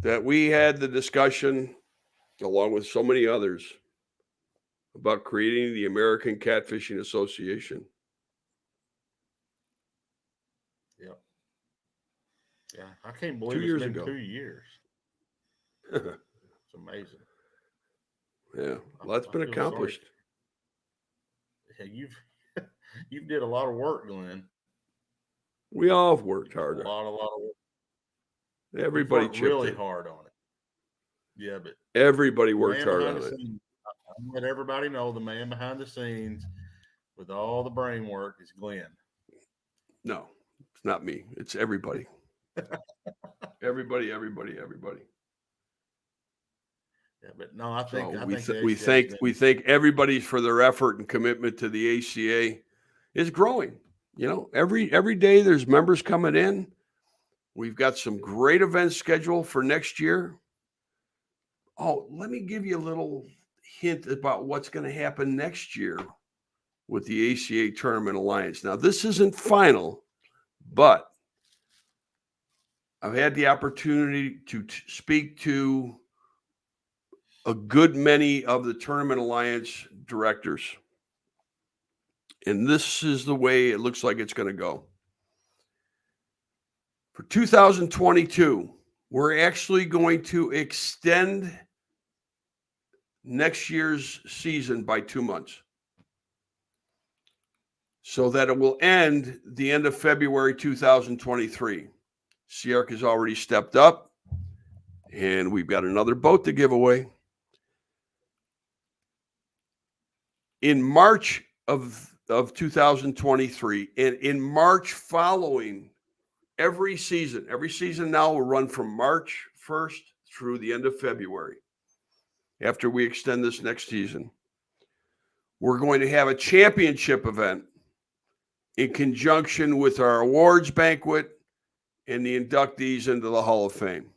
that we had the discussion, along with so many others, about creating the American Catfishing Association. Yep. Yeah, I can't believe 2 years it's been ago. 2 years. It's amazing. Yeah, well, that's been accomplished. Yeah, you've did a lot of work, Glenn. We all have worked hard. A lot of work. Everybody worked chipped really in. hard on it. Yeah, but everybody worked hard on it. Scenes, I let everybody know the man behind the scenes with all the brain work is Glenn. No, it's not me. It's everybody. everybody. Yeah, but no, I think we thank everybody for their effort and commitment to the ACA. It's growing. You know, every day there's members coming in. We've got some great events scheduled for next year. Oh, let me give you a little hint about what's going to happen next year with the ACA Tournament Alliance. Now, this isn't final, but I've had the opportunity to speak to a good many of the Tournament Alliance directors. And this is the way it looks like it's going to go. For 2022, we're actually going to extend next year's season by 2 months, so that it will end the end of February 2023. Sierra has already stepped up, and we've got another boat to give away. In March of 2023, and in March following, every season now will run from March 1st through the end of February. After we extend this next season, we're going to have a championship event in conjunction with our awards banquet and the inductees into the Hall of Fame.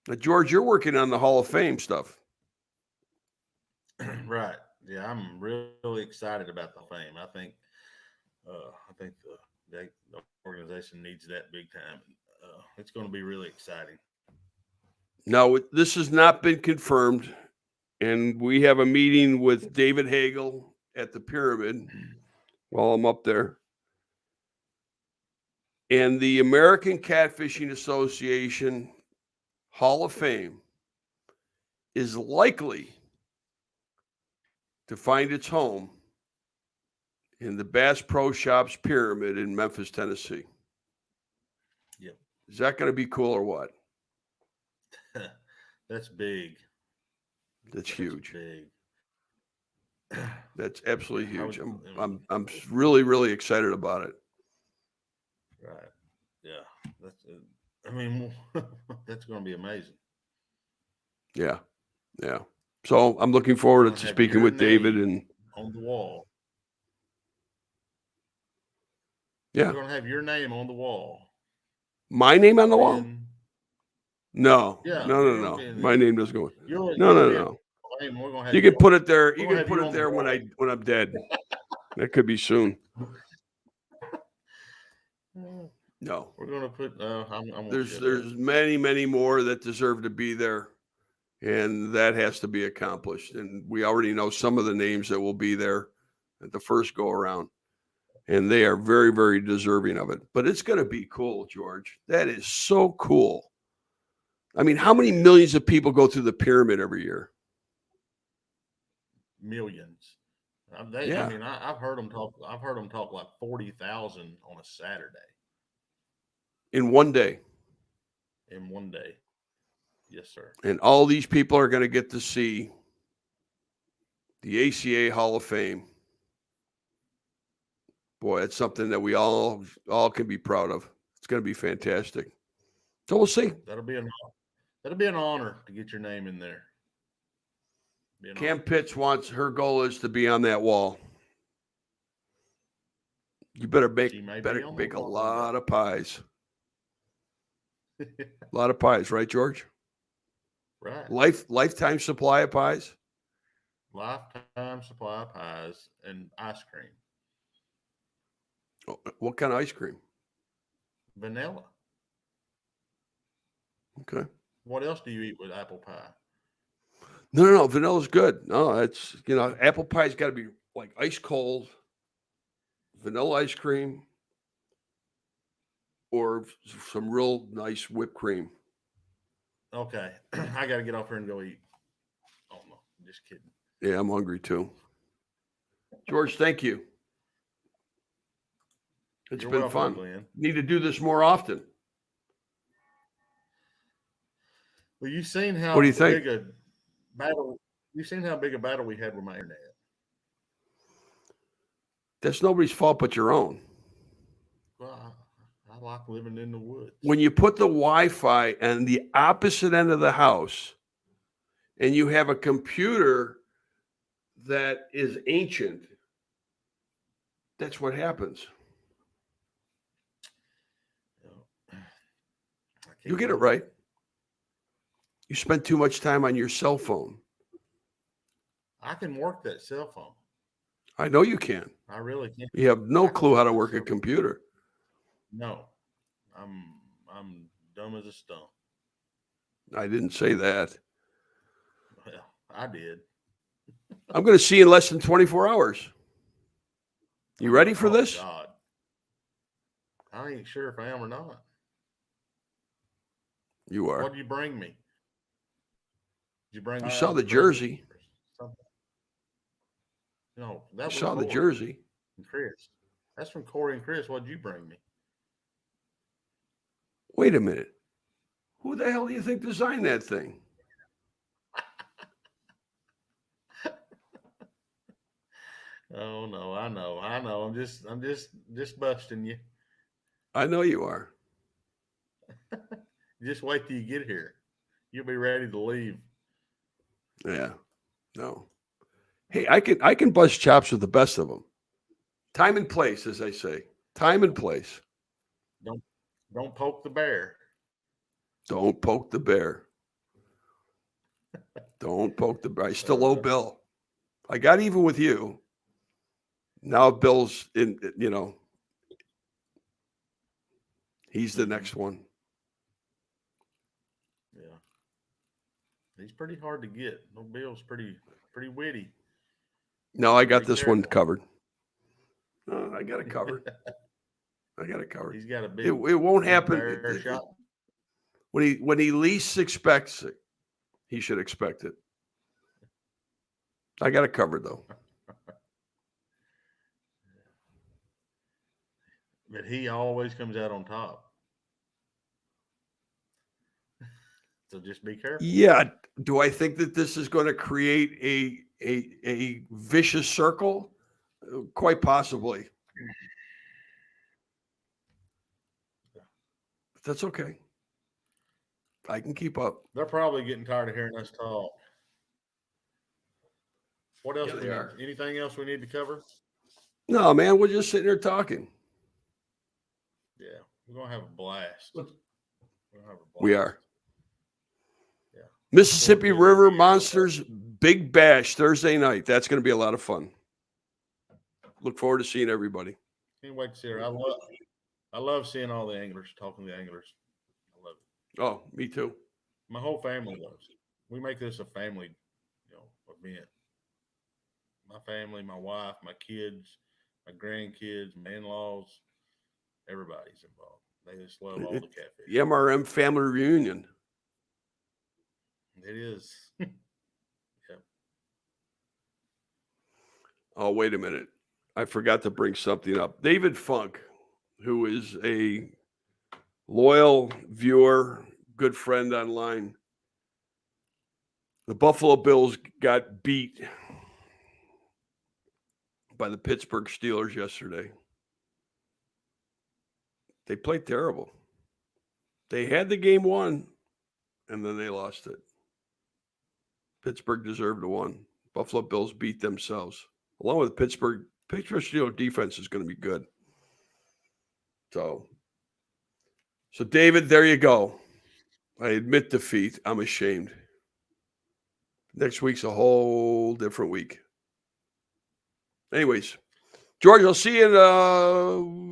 Now, George, you're working on the Hall of Fame stuff. Right. Yeah, I'm really excited about the fame. I think the organization needs that big time. It's going to be really exciting. Now, this has not been confirmed, and we have a meeting with David Hagel at the Pyramid while I'm up there. And the American Catfishing Association Hall of Fame is likely to find its home in the Bass Pro Shops Pyramid in Memphis, Tennessee. Is that going to be cool or what? That's big. That's huge. Big. That's absolutely huge. I'm really, really excited about it. Right. Yeah. That's. I mean, that's going to be amazing. Yeah. Yeah. So I'm looking forward to speaking with David and on the wall. Yeah. We're going to have your name on the wall. My name on the wall? No. Yeah. No. My name doesn't go. No. No. You can put it there. You can put it there when I'm dead. That could be soon. No. We're going to put. There's many more that deserve to be there, and that has to be accomplished. And we already know some of the names that will be there at the first go around, and they are very, very deserving of it. But it's going to be cool, George. That is so cool. I mean, how many millions of people go through the pyramid every year? Millions. Yeah. I mean, I've heard them talk. I've heard them talk like 40,000 on a Saturday. In one day. In one day. Yes, sir. And all these people are going to get to see the ACA Hall of Fame. Boy, it's something that we all can be proud of. It's going to be fantastic. So we'll see. That'll be an honor to get your name in there. Cam Pitts her goal is to be on that wall. You better bake a lot of pies. A lot of pies, right, George? Right. Lifetime supply of pies? Lifetime supply of pies and ice cream. Oh, what kind of ice cream? Vanilla. Okay. What else do you eat with apple pie? No. Vanilla's good. No, it's, apple pie's got to be like ice cold, vanilla ice cream, or some real nice whipped cream. Okay. I got to get off here and go eat. Oh, no. Just kidding. Yeah, I'm hungry too. George, thank you. It's been fun. Glenn. Need to do this more often. Well, you've seen how What do you think? big a battle. You've seen how big a battle we had with my internet. That's nobody's fault but your own. Well, I like living in the woods. When you put the Wi-Fi on the opposite end of the house, and you have a computer that is ancient, that's what happens. You get it right. You spend too much time on your cell phone. I can work that cell phone. I know you can. I really can. You have no clue how to work a computer. No, I'm dumb as a stone. I didn't say that. Well, I did. I'm going to see you in less than 24 hours. You ready for this? God. I ain't sure if I am or not. You are. What did you bring me? Did you bring? You saw the jersey. No, that was you saw the Corey jersey. and Chris. That's from Corey and Chris. What did you bring me? Wait a minute. Who the hell do you think designed that thing? Oh no, I know. I'm just busting you. I know you are. Just wait till you get here. You'll be ready to leave. Yeah. No. Hey, I can bust chops with the best of them. Time and place, as I say. Time and place. Don't poke the bear. Don't poke the bear. Don't poke the bear. I still owe Bill. I got even with you. Now Bill's in, he's the next one. Yeah. He's pretty hard to get. No, Bill's pretty witty. No, I got this one covered. No, I got it covered. I got it covered. He's got a big. It won't happen. When he least expects it, he should expect it. I got it covered though. But he always comes out on top. So just be careful. Yeah. Do I think that this is going to create a vicious circle? Quite possibly. But that's okay. I can keep up. They're probably getting tired of hearing us talk. What else? Yeah, they are. Anything else we need to cover? No, man, we're just sitting here talking. Yeah, we're gonna have a blast. We are. Yeah. Mississippi River Monsters Big Bash Thursday night. That's going to be a lot of fun. Look forward to seeing everybody. Can't wait to see her. I love seeing all the anglers, talking to the anglers. I love it. Oh, me too. My whole family loves it. We make this a family, event. My family, my wife, my kids, my grandkids, my in-laws, everybody's involved. They just love all the catfish. The MRM family reunion. It is. Yep. Oh, wait a minute. I forgot to bring something up. David Funk, who is a loyal viewer, good friend online. The Buffalo Bills got beat by the Pittsburgh Steelers yesterday. They played terrible. They had the game won, and then they lost it. Pittsburgh deserved to win. Buffalo Bills beat themselves. Along with Pittsburgh Steelers defense is going to be good. So David, there you go. I admit defeat. I'm ashamed. Next week's a whole different week. Anyways, George, I'll see you in,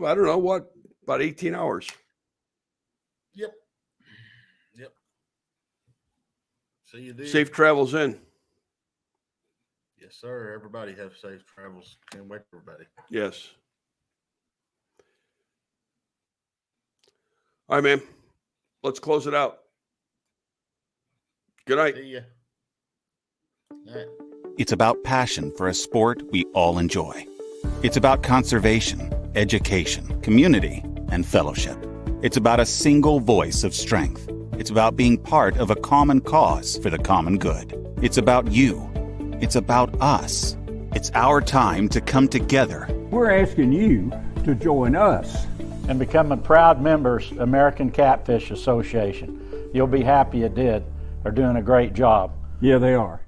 I don't know what, about 18 hours. Yep. See you there. Safe travels in. Yes, sir. Everybody have safe travels. Can't wait, everybody. Yes. All right, man. Let's close it out. Good night. See ya. Night. It's about passion for a sport we all enjoy. It's about conservation, education, community, and fellowship. It's about a single voice of strength. It's about being part of a common cause for the common good. It's about you. It's about us. It's our time to come together. We're asking you to join us and become a proud members American Catfish Association. You'll be happy you did. They're doing a great job. Yeah, they are.